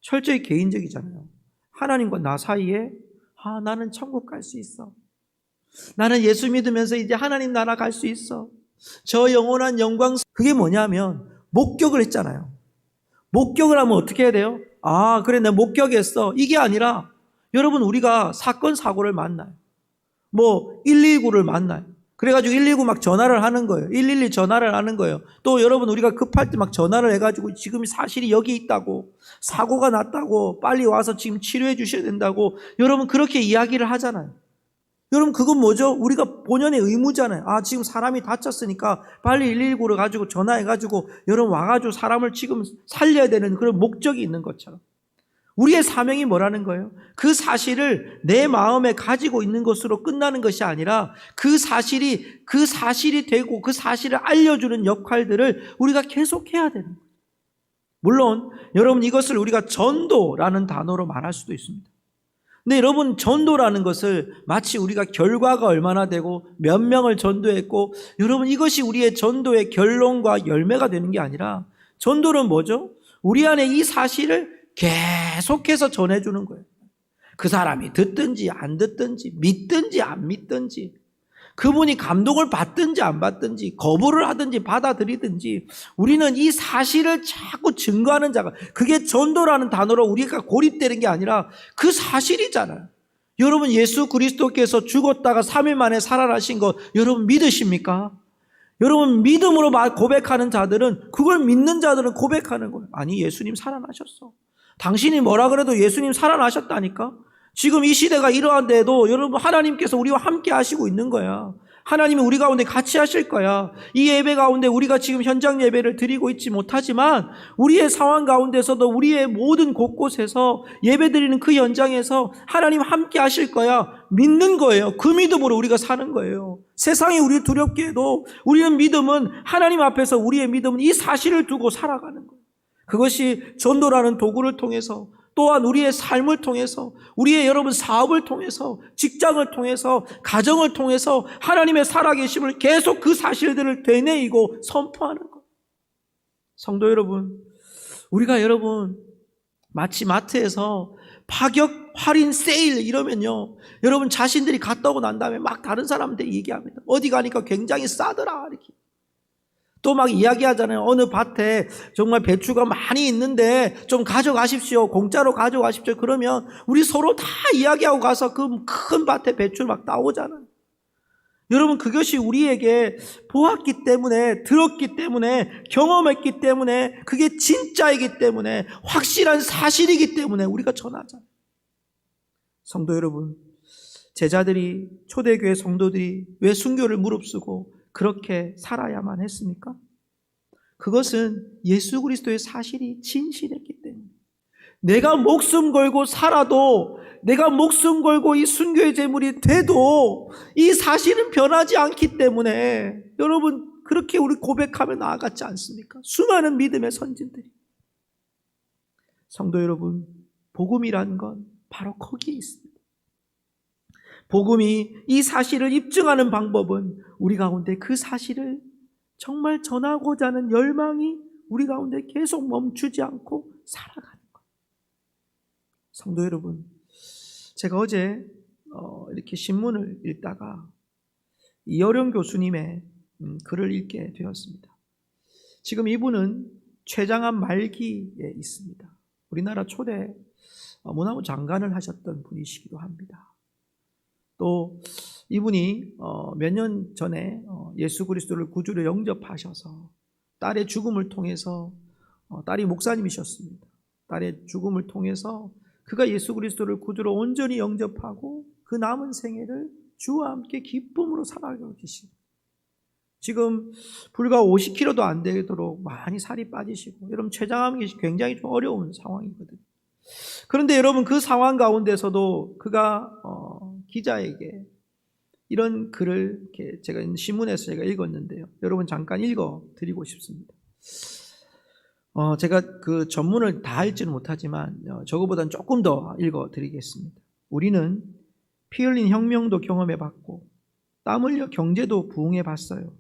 철저히 개인적이잖아요. 하나님과 나 사이에 나는 천국 갈 수 있어. 나는 예수 믿으면서 이제 하나님 나라 갈 수 있어. 저 영원한 영광. 그게 뭐냐면 목격을 했잖아요. 목격을 하면 어떻게 해야 돼요? 그래, 내가 목격했어. 이게 아니라 여러분, 우리가 사건 사고를 만나요. 119를 만나요. 그래가지고 119 막 전화를 하는 거예요. 112 전화를 하는 거예요. 또 여러분, 우리가 급할 때 막 전화를 해가지고 지금 사실이 여기 있다고, 사고가 났다고, 빨리 와서 지금 치료해 주셔야 된다고, 여러분 그렇게 이야기를 하잖아요. 여러분, 그건 뭐죠? 우리가 본연의 의무잖아요. 지금 사람이 다쳤으니까 빨리 119를 가지고 전화해가지고 여러분 와가지고 사람을 지금 살려야 되는 그런 목적이 있는 것처럼, 우리의 사명이 뭐라는 거예요? 그 사실을 내 마음에 가지고 있는 것으로 끝나는 것이 아니라 그 사실이 되고 그 사실을 알려주는 역할들을 우리가 계속해야 되는 거예요. 물론 여러분, 이것을 우리가 전도라는 단어로 말할 수도 있습니다. 근데 여러분, 전도라는 것을 마치 우리가 결과가 얼마나 되고 몇 명을 전도했고, 여러분 이것이 우리의 전도의 결론과 열매가 되는 게 아니라, 전도는 뭐죠? 우리 안에 이 사실을 계속해서 전해주는 거예요. 그 사람이 듣든지 안 듣든지, 믿든지 안 믿든지, 그분이 감동을 받든지 안 받든지, 거부를 하든지 받아들이든지, 우리는 이 사실을 자꾸 증거하는 자가, 그게 전도라는 단어로 우리가 고립되는 게 아니라 그 사실이잖아요. 여러분, 예수 그리스도께서 죽었다가 3일 만에 살아나신 거 여러분 믿으십니까? 여러분, 믿음으로 고백하는 자들은, 그걸 믿는 자들은 고백하는 거예요. 아니, 예수님 살아나셨어. 당신이 뭐라 그래도 예수님 살아나셨다니까? 지금 이 시대가 이러한데도 여러분, 하나님께서 우리와 함께 하시고 있는 거야. 하나님이 우리 가운데 같이 하실 거야. 이 예배 가운데 우리가 지금 현장 예배를 드리고 있지 못하지만, 우리의 상황 가운데서도 우리의 모든 곳곳에서 예배 드리는 그 현장에서 하나님 함께 하실 거야. 믿는 거예요. 그 믿음으로 우리가 사는 거예요. 세상이 우리를 두렵게 해도 우리는 믿음은, 하나님 앞에서 우리의 믿음은 이 사실을 두고 살아가는 거예요. 그것이 전도라는 도구를 통해서, 또한 우리의 삶을 통해서, 우리의 여러분 사업을 통해서, 직장을 통해서, 가정을 통해서 하나님의 살아계심을 계속 그 사실들을 되뇌이고 선포하는 것. 성도 여러분, 우리가 여러분 마치 마트에서 파격 할인 세일 이러면요, 여러분 자신들이 갔다 오고 난 다음에 막 다른 사람한테 얘기합니다. 어디 가니까 굉장히 싸더라 이렇게. 또 막 이야기하잖아요. 어느 밭에 정말 배추가 많이 있는데 좀 가져가십시오. 공짜로 가져가십시오. 그러면 우리 서로 다 이야기하고 가서 그 큰 밭에 배추를 막 따오잖아요. 여러분, 그것이 우리에게 보았기 때문에, 들었기 때문에, 경험했기 때문에, 그게 진짜이기 때문에, 확실한 사실이기 때문에 우리가 전하잖아요. 성도 여러분, 제자들이, 초대교회 성도들이 왜 순교를 무릅쓰고 그렇게 살아야만 했습니까? 그것은 예수 그리스도의 사실이 진실했기 때문에. 내가 목숨 걸고 살아도, 내가 목숨 걸고 이 순교의 제물이 돼도 이 사실은 변하지 않기 때문에, 여러분 그렇게 우리 고백하며 나아갔지 않습니까? 수많은 믿음의 선진들이. 성도 여러분, 복음이란 건 바로 거기에 있습니다. 복음이 이 사실을 입증하는 방법은 우리 가운데 그 사실을 정말 전하고자 하는 열망이 우리 가운데 계속 멈추지 않고 살아가는 거예요. 성도 여러분, 제가 어제 이렇게 신문을 읽다가 이어령 교수님의 글을 읽게 되었습니다. 지금 이분은 최장암 말기에 있습니다. 우리나라 초대 문화부 장관을 하셨던 분이시기도 합니다. 또 이분이 몇 년 전에 예수 그리스도를 구주로 영접하셔서 딸의 죽음을 통해서, 딸이 목사님이셨습니다. 딸의 죽음을 통해서 그가 예수 그리스도를 구주로 온전히 영접하고 그 남은 생애를 주와 함께 기쁨으로 살아가고 계십니다. 지금 불과 50kg도 안 되도록 많이 살이 빠지시고, 여러분 췌장암이 굉장히 좀 어려운 상황이거든요. 그런데 여러분 그 상황 가운데서도 그가 기자에게 이런 글을 이렇게 제가 신문에서 제가 읽었는데요. 여러분 잠깐 읽어 드리고 싶습니다. 제가 그 전문을 다 읽지는 못하지만 저거보다는 조금 더 읽어 드리겠습니다. 우리는 피 흘린 혁명도 경험해 봤고 땀 흘려 경제도 부흥해 봤어요.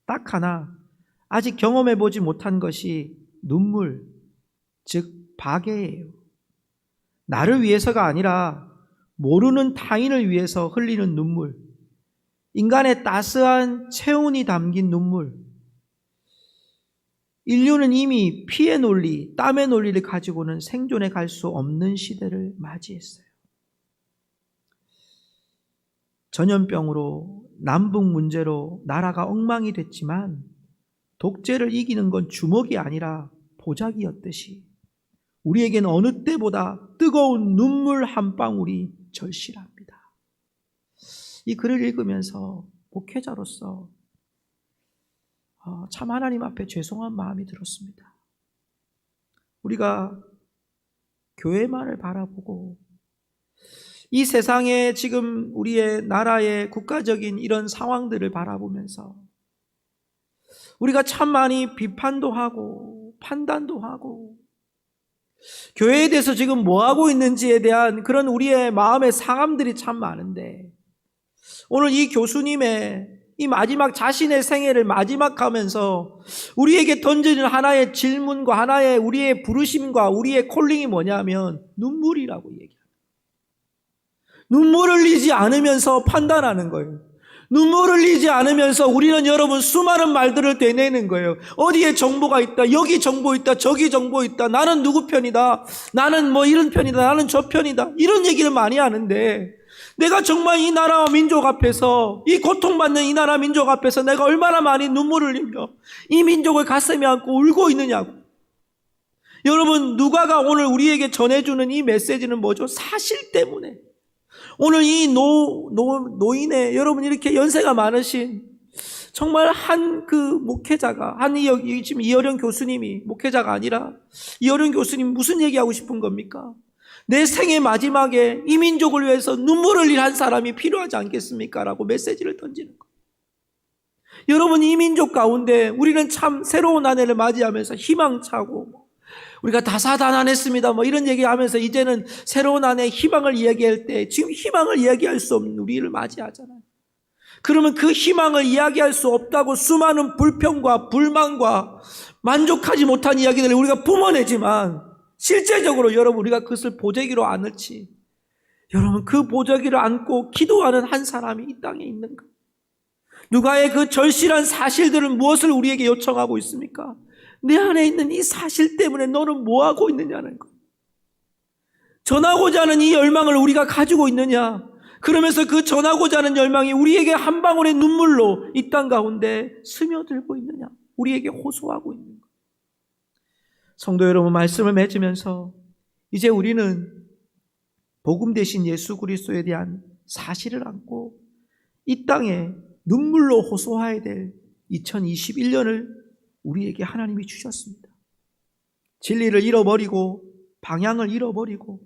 딱 하나 아직 경험해 보지 못한 것이 눈물, 즉 박해예요. 나를 위해서가 아니라 모르는 타인을 위해서 흘리는 눈물, 인간의 따스한 체온이 담긴 눈물. 인류는 이미 피의 논리, 땀의 논리를 가지고는 생존해 갈 수 없는 시대를 맞이했어요. 전염병으로 남북 문제로 나라가 엉망이 됐지만 독재를 이기는 건 주먹이 아니라 보자기였듯이 우리에겐 어느 때보다 뜨거운 눈물 한 방울이 절실합니다. 이 글을 읽으면서 목회자로서 참 하나님 앞에 죄송한 마음이 들었습니다. 우리가 교회만을 바라보고 이 세상에 지금 우리의 나라의 국가적인 이런 상황들을 바라보면서 우리가 참 많이 비판도 하고 판단도 하고 교회에 대해서 지금 뭐 하고 있는지에 대한 그런 우리의 마음의 상함들이 참 많은데 오늘 이 교수님의 이 마지막 자신의 생애를 마지막 하면서 우리에게 던지는 하나의 질문과 하나의 우리의 부르심과 우리의 콜링이 뭐냐면 눈물이라고 얘기합니다. 눈물을 흘리지 않으면서 판단하는 거예요. 눈물을 흘리지 않으면서 우리는 여러분 수많은 말들을 되뇌는 거예요. 어디에 정보가 있다, 여기 정보 있다, 저기 정보 있다, 나는 누구 편이다, 나는 뭐 이런 편이다, 나는 저 편이다, 이런 얘기를 많이 하는데 내가 정말 이 나라와 민족 앞에서, 이 고통받는 이 나라 민족 앞에서 내가 얼마나 많이 눈물을 흘리며 이 민족을 가슴에 안고 울고 있느냐고. 여러분, 누가가 오늘 우리에게 전해주는 이 메시지는 뭐죠? 사실 때문에. 오늘 이 노인의, 여러분 이렇게 연세가 많으신 정말 한 그 목회자가, 지금 이어령 교수님이 목회자가 아니라 이어령 교수님 무슨 얘기하고 싶은 겁니까? 내 생의 마지막에 이 민족을 위해서 눈물을 흘릴 한 사람이 필요하지 않겠습니까? 라고 메시지를 던지는 거예요. 여러분, 이 민족 가운데 우리는 참 새로운 한 해를 맞이하면서 희망차고 우리가 다사다난했습니다 뭐 이런 얘기하면서 이제는 새로운 한 해 희망을 이야기할 때 지금 희망을 이야기할 수 없는 우리를 맞이하잖아요. 그러면 그 희망을 이야기할 수 없다고 수많은 불평과 불만과 만족하지 못한 이야기들을 우리가 뿜어내지만 실제적으로 여러분 우리가 그것을 보재기로 안을지, 여러분 그 보재기를 안고 기도하는 한 사람이 이 땅에 있는가? 누가의 그 절실한 사실들은 무엇을 우리에게 요청하고 있습니까? 내 안에 있는 이 사실 때문에 너는 뭐하고 있느냐는 것. 전하고자 하는 이 열망을 우리가 가지고 있느냐? 그러면서 그 전하고자 하는 열망이 우리에게 한 방울의 눈물로 이 땅 가운데 스며들고 있느냐? 우리에게 호소하고 있는 것. 성도 여러분, 말씀을 맺으면서 이제 우리는 복음 대신 예수 그리스도에 대한 사실을 안고 이 땅에 눈물로 호소해야 될 2021년을 우리에게 하나님이 주셨습니다. 진리를 잃어버리고 방향을 잃어버리고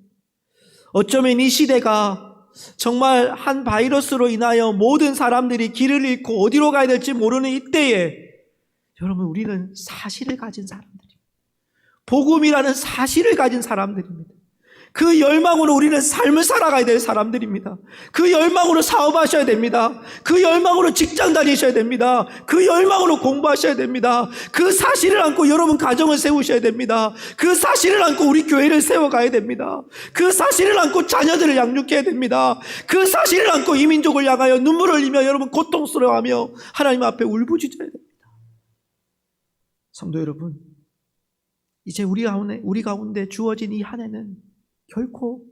어쩌면 이 시대가 정말 한 바이러스로 인하여 모든 사람들이 길을 잃고 어디로 가야 될지 모르는 이때에 여러분 우리는 사실을 가진 사람들입니다. 복음이라는 사실을 가진 사람들입니다. 그 열망으로 우리는 삶을 살아가야 될 사람들입니다. 그 열망으로 사업하셔야 됩니다. 그 열망으로 직장 다니셔야 됩니다. 그 열망으로 공부하셔야 됩니다. 그 사실을 안고 여러분 가정을 세우셔야 됩니다. 그 사실을 안고 우리 교회를 세워가야 됩니다. 그 사실을 안고 자녀들을 양육해야 됩니다. 그 사실을 안고 이 민족을 향하여 눈물을 흘리며 여러분 고통스러워하며 하나님 앞에 울부짖어야 됩니다. 성도 여러분, 이제 우리 가운데 주어진 이 한 해는 결코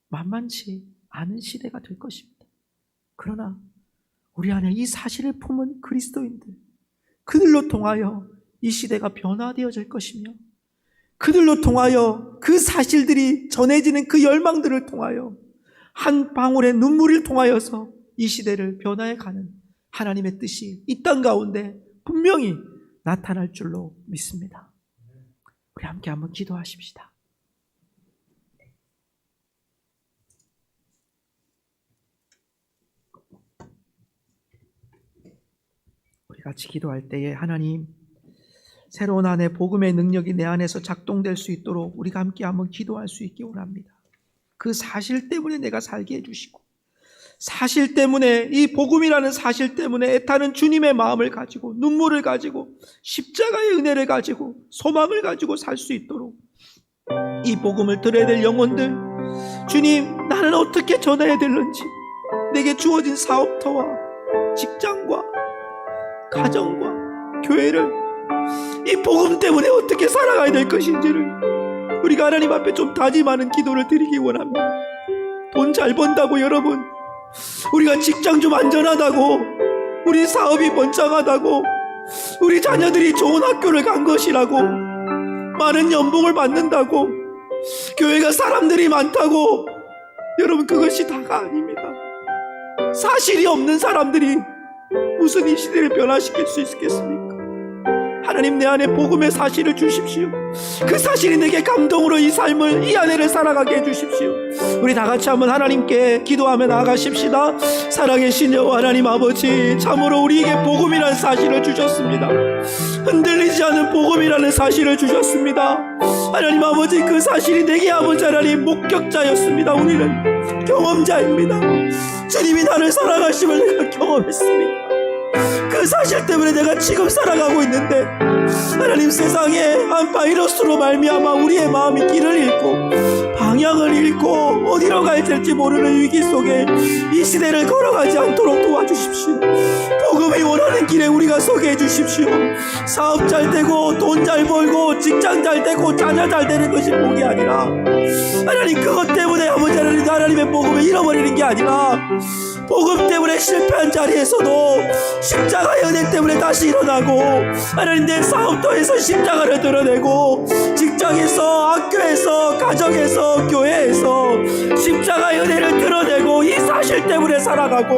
만만치 않은 시대가 될 것입니다. 그러나 우리 안에 이 사실을 품은 그리스도인들, 그들로 통하여 이 시대가 변화되어질 것이며 그들로 통하여 그 사실들이 전해지는 그 열망들을 통하여 한 방울의 눈물을 통하여서 이 시대를 변화해가는 하나님의 뜻이 이 땅 가운데 분명히 나타날 줄로 믿습니다. 우리 함께 한번 기도하십시다. 우리 같이 기도할 때에 하나님, 새로운 한 해 복음의 능력이 내 안에서 작동될 수 있도록 우리가 함께 한번 기도할 수 있기 원합니다. 그 사실 때문에 내가 살게 해주시고, 사실 때문에, 이 복음이라는 사실 때문에 애타는 주님의 마음을 가지고, 눈물을 가지고, 십자가의 은혜를 가지고, 소망을 가지고 살 수 있도록 이 복음을 들어야 될 영혼들, 주님, 나는 어떻게 전해야 되는지, 내게 주어진 사업터와 직장과 가정과 교회를 이 복음 때문에 어떻게 살아가야 될 것인지를 우리가 하나님 앞에 좀 다짐하는 기도를 드리기 원합니다. 돈 잘 번다고 여러분, 우리가 직장 좀 안전하다고, 우리 사업이 번창하다고, 우리 자녀들이 좋은 학교를 간 것이라고, 많은 연봉을 받는다고, 교회가 사람들이 많다고, 여러분 그것이 다가 아닙니다. 사실이 없는 사람들이 무슨 이 시대를 변화시킬 수 있겠습니까? 하나님, 내 안에 복음의 사실을 주십시오. 그 사실이 내게 감동으로 이 삶을, 이 안에를 살아가게 해주십시오. 우리 다 같이 한번 하나님께 기도하며 나아가십시다. 살아계신 여호와 하나님 아버지, 참으로 우리에게 복음이라는 사실을 주셨습니다. 흔들리지 않는 복음이라는 사실을 주셨습니다. 하나님 아버지, 그 사실이 내게 아버지 하나님 목격자였습니다. 우리는 경험자입니다. 주님이 나를 사랑하심을 내가 경험했습니다. 그 사실 때문에 내가 지금 살아가고 있는데, 하나님, 세상에 한 바이러스로 말미암아 우리의 마음이 길을 잃고 방향을 잃고 어디로 가야 될지 모르는 위기 속에 이 시대를 걸어가지 않도록 도와주십시오. 복음이 원하는 길에 우리가 서게 해주십시오. 사업 잘 되고 돈 잘 벌고 직장 잘 되고 자녀 잘 되는 것이 복이 아니라, 하나님, 그것 때문에 아버지 하나님, 하나님의 복음을 잃어버리는 게 아니라, 복음 때문에 실패한 자리에서도 십자가의 은혜 때문에 다시 일어나고, 하나님, 내 사업터에서 십자가를 드러내고, 직장에서, 학교에서, 가정에서, 교회에서 십자가의 은혜를 드러내고, 이 사실 때문에 살아가고,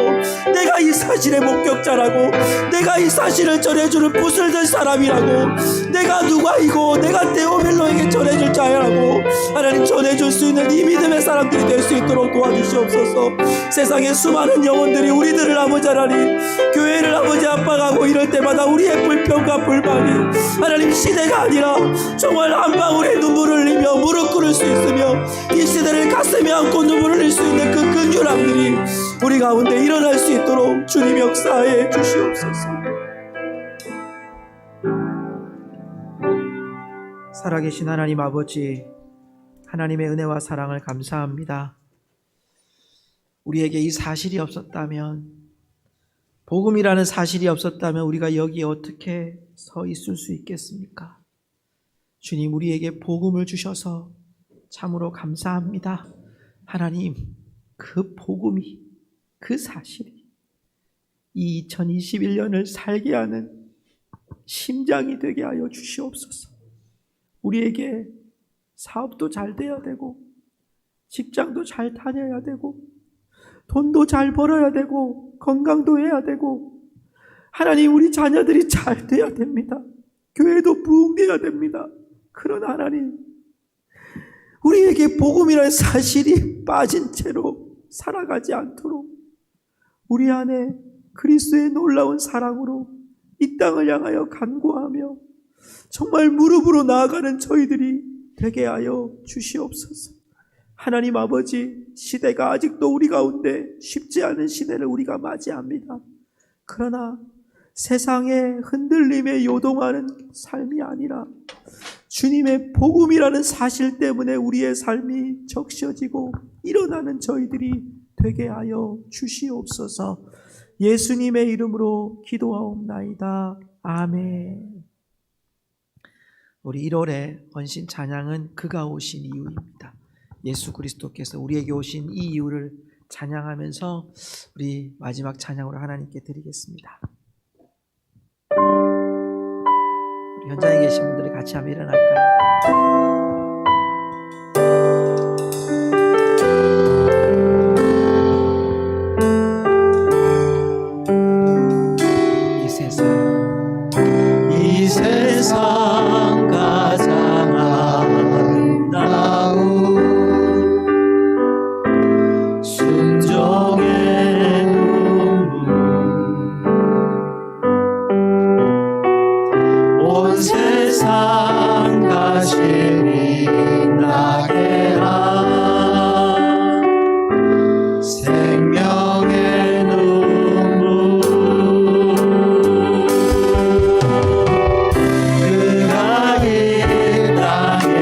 내가 이 사실의 목격자라고, 내가 이 사실을 전해주는 붓을 든 사람이라고, 내가 누가이고 내가 데오빌로에게 전해줄 자라고, 하나님, 전해줄 수 있는 이 믿음의 사람들이 될 수 있도록 도와주시옵소서. 세상에 수많은 영혼들이 우리들을 아버지 하나님, 교회를 아버지 압박하고 이럴 때마다 우리의 불평과 불만이, 하나님, 시대가 아니라 정말 한 방울의 눈물을 흘리며 무릎 꿇을 수 있으며 이 시대를 가슴에 안고 눈물을 흘릴 수 있는 그 긍휼함들이 우리 가운데 일어날 수 있도록 주님 역사해 주시옵소서. 살아계신 하나님 아버지, 하나님의 은혜와 사랑을 감사합니다. 우리에게 이 사실이 없었다면, 복음이라는 사실이 없었다면 우리가 여기에 어떻게 서 있을 수 있겠습니까? 주님, 우리에게 복음을 주셔서 참으로 감사합니다. 하나님, 그 복음이, 그 사실이 이 2021년을 살게 하는 심장이 되게 하여 주시옵소서. 우리에게 사업도 잘 돼야 되고, 직장도 잘 다녀야 되고, 돈도 잘 벌어야 되고, 건강도 해야 되고, 하나님, 우리 자녀들이 잘 돼야 됩니다. 교회도 부흥돼야 됩니다. 그러나 하나님, 우리에게 복음이라는 사실이 빠진 채로 살아가지 않도록 우리 안에 그리스도의 놀라운 사랑으로 이 땅을 향하여 간구하며 정말 무릎으로 나아가는 저희들이 되게 하여 주시옵소서. 하나님 아버지, 시대가 아직도 우리 가운데 쉽지 않은 시대를 우리가 맞이합니다. 그러나 세상의 흔들림에 요동하는 삶이 아니라 주님의 복음이라는 사실 때문에 우리의 삶이 적셔지고 일어나는 저희들이 되게 하여 주시옵소서. 예수님의 이름으로 기도하옵나이다. 아멘. 우리 1월의 헌신 찬양은 그가 오신 이유입니다. 예수 그리스도께서 우리에게 오신 이 이유를 찬양하면서 우리 마지막 찬양으로 하나님께 드리겠습니다. 우리 현장에 계신 분들이 같이 한번 일어날까요? 이 세상 가장 아름다운 순종의 눈물 세상 가시니 나게 한 생명의 눈물 그가 이 땅에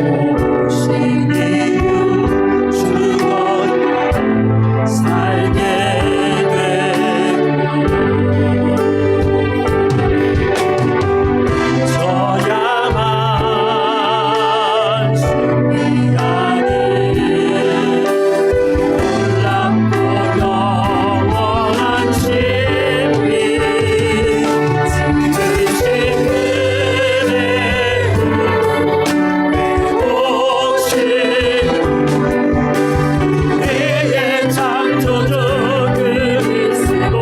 오신 이유 죽어 살게 되고 저야만 승리하니 놀랍고 영원한 신비 지으신 은혜 회복신 내의 창조주 그리스도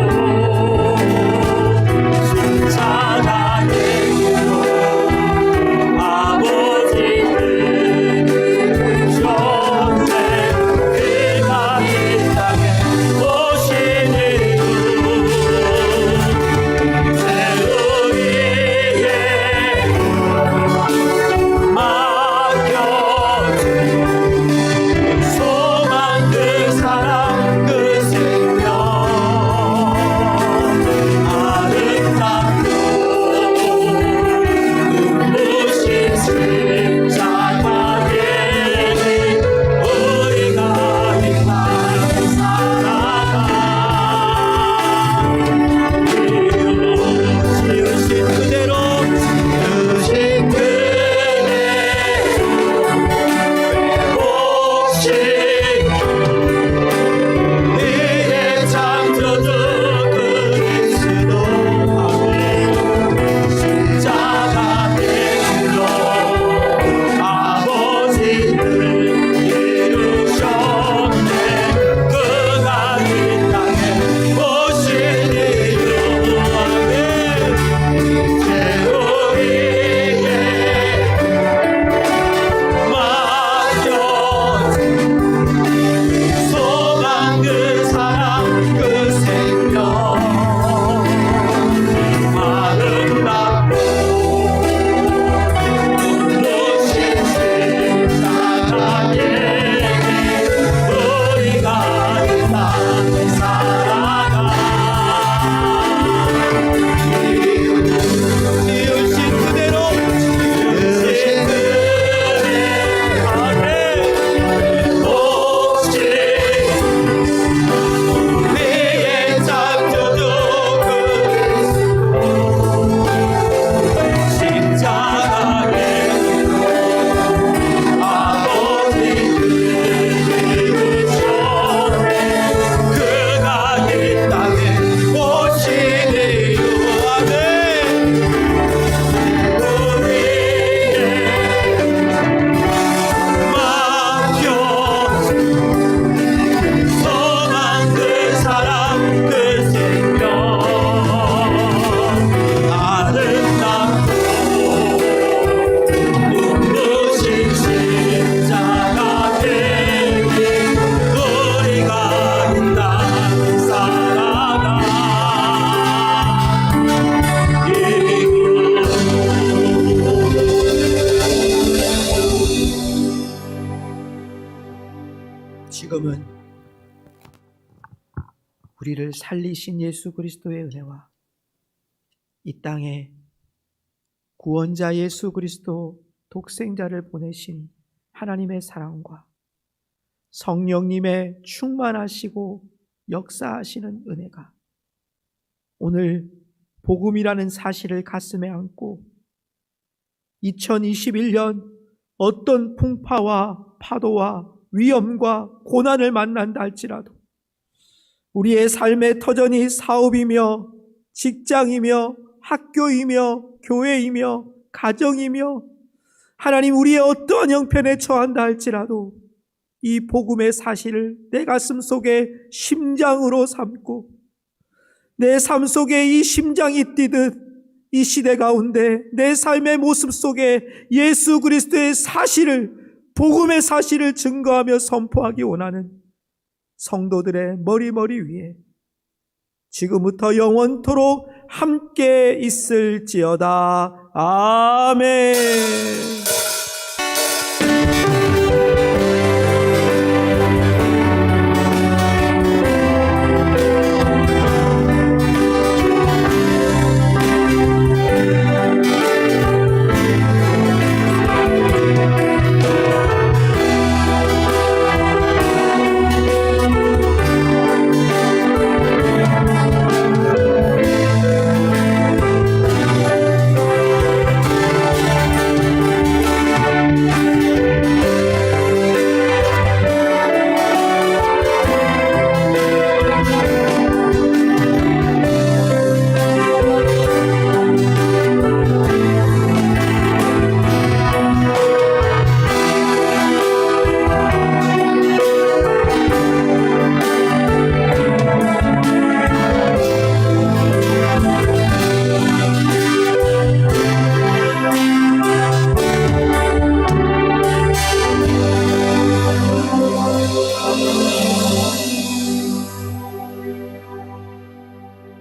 십자가의 길로 아버지는 이루셨네 그가 이 땅에 오신 이유 이제 우리에게 맡겨진 소망 그 사랑 그 생명 아름답고 눈부신 십자가에 우리가 이 땅 살아가 지으신 그대로 지으신 그대 회복신 내의 창조주 그리스도 십자가의 길로 아버지는 이루셨네 그가 이 땅에 오신 이유 아멘 이제 우리에게 맡겨진 소망 그 사랑 그 생명 아름답고 눈부신 십자가에 우리가 이 땅에 살아가 지으신 그대로 지으신 그대 아멘 복신 내의 창조주 그리스도 십자가의 길로 아버지는 이루셨네 그가 이 땅에 오신 이유 아멘 우리에게 맡겨진 소망 그 사랑 그 생명 아름답고 눈부신 십자가 대기 우리가 이 땅 살아가 지금은 우리를 살리신 예수 그리스도의 은혜와 이 땅에 구원자 예수 그리스도 독생자를 보내신 하나님의 사랑과 성령님의 충만하시고 역사하시는 은혜가 오늘 복음이라는 사실을 가슴에 안고 2021년 어떤 풍파와 파도와 위험과 고난을 만난다 할지라도 우리의 삶의 터전이 사업이며 직장이며 학교이며 교회이며 가정이며 하나님 우리의 어떠한 형편에 처한다 할지라도 이 복음의 사실을 내 가슴 속에 심장으로 삼고 내 삶 속에 이 심장이 뛰듯 이 시대 가운데 내 삶의 모습 속에 예수 그리스도의 사실을 복음의 사실을 증거하며 선포하기 원하는 성도들의 머리 위에 지금부터 영원토록 함께 있을지어다. 아멘.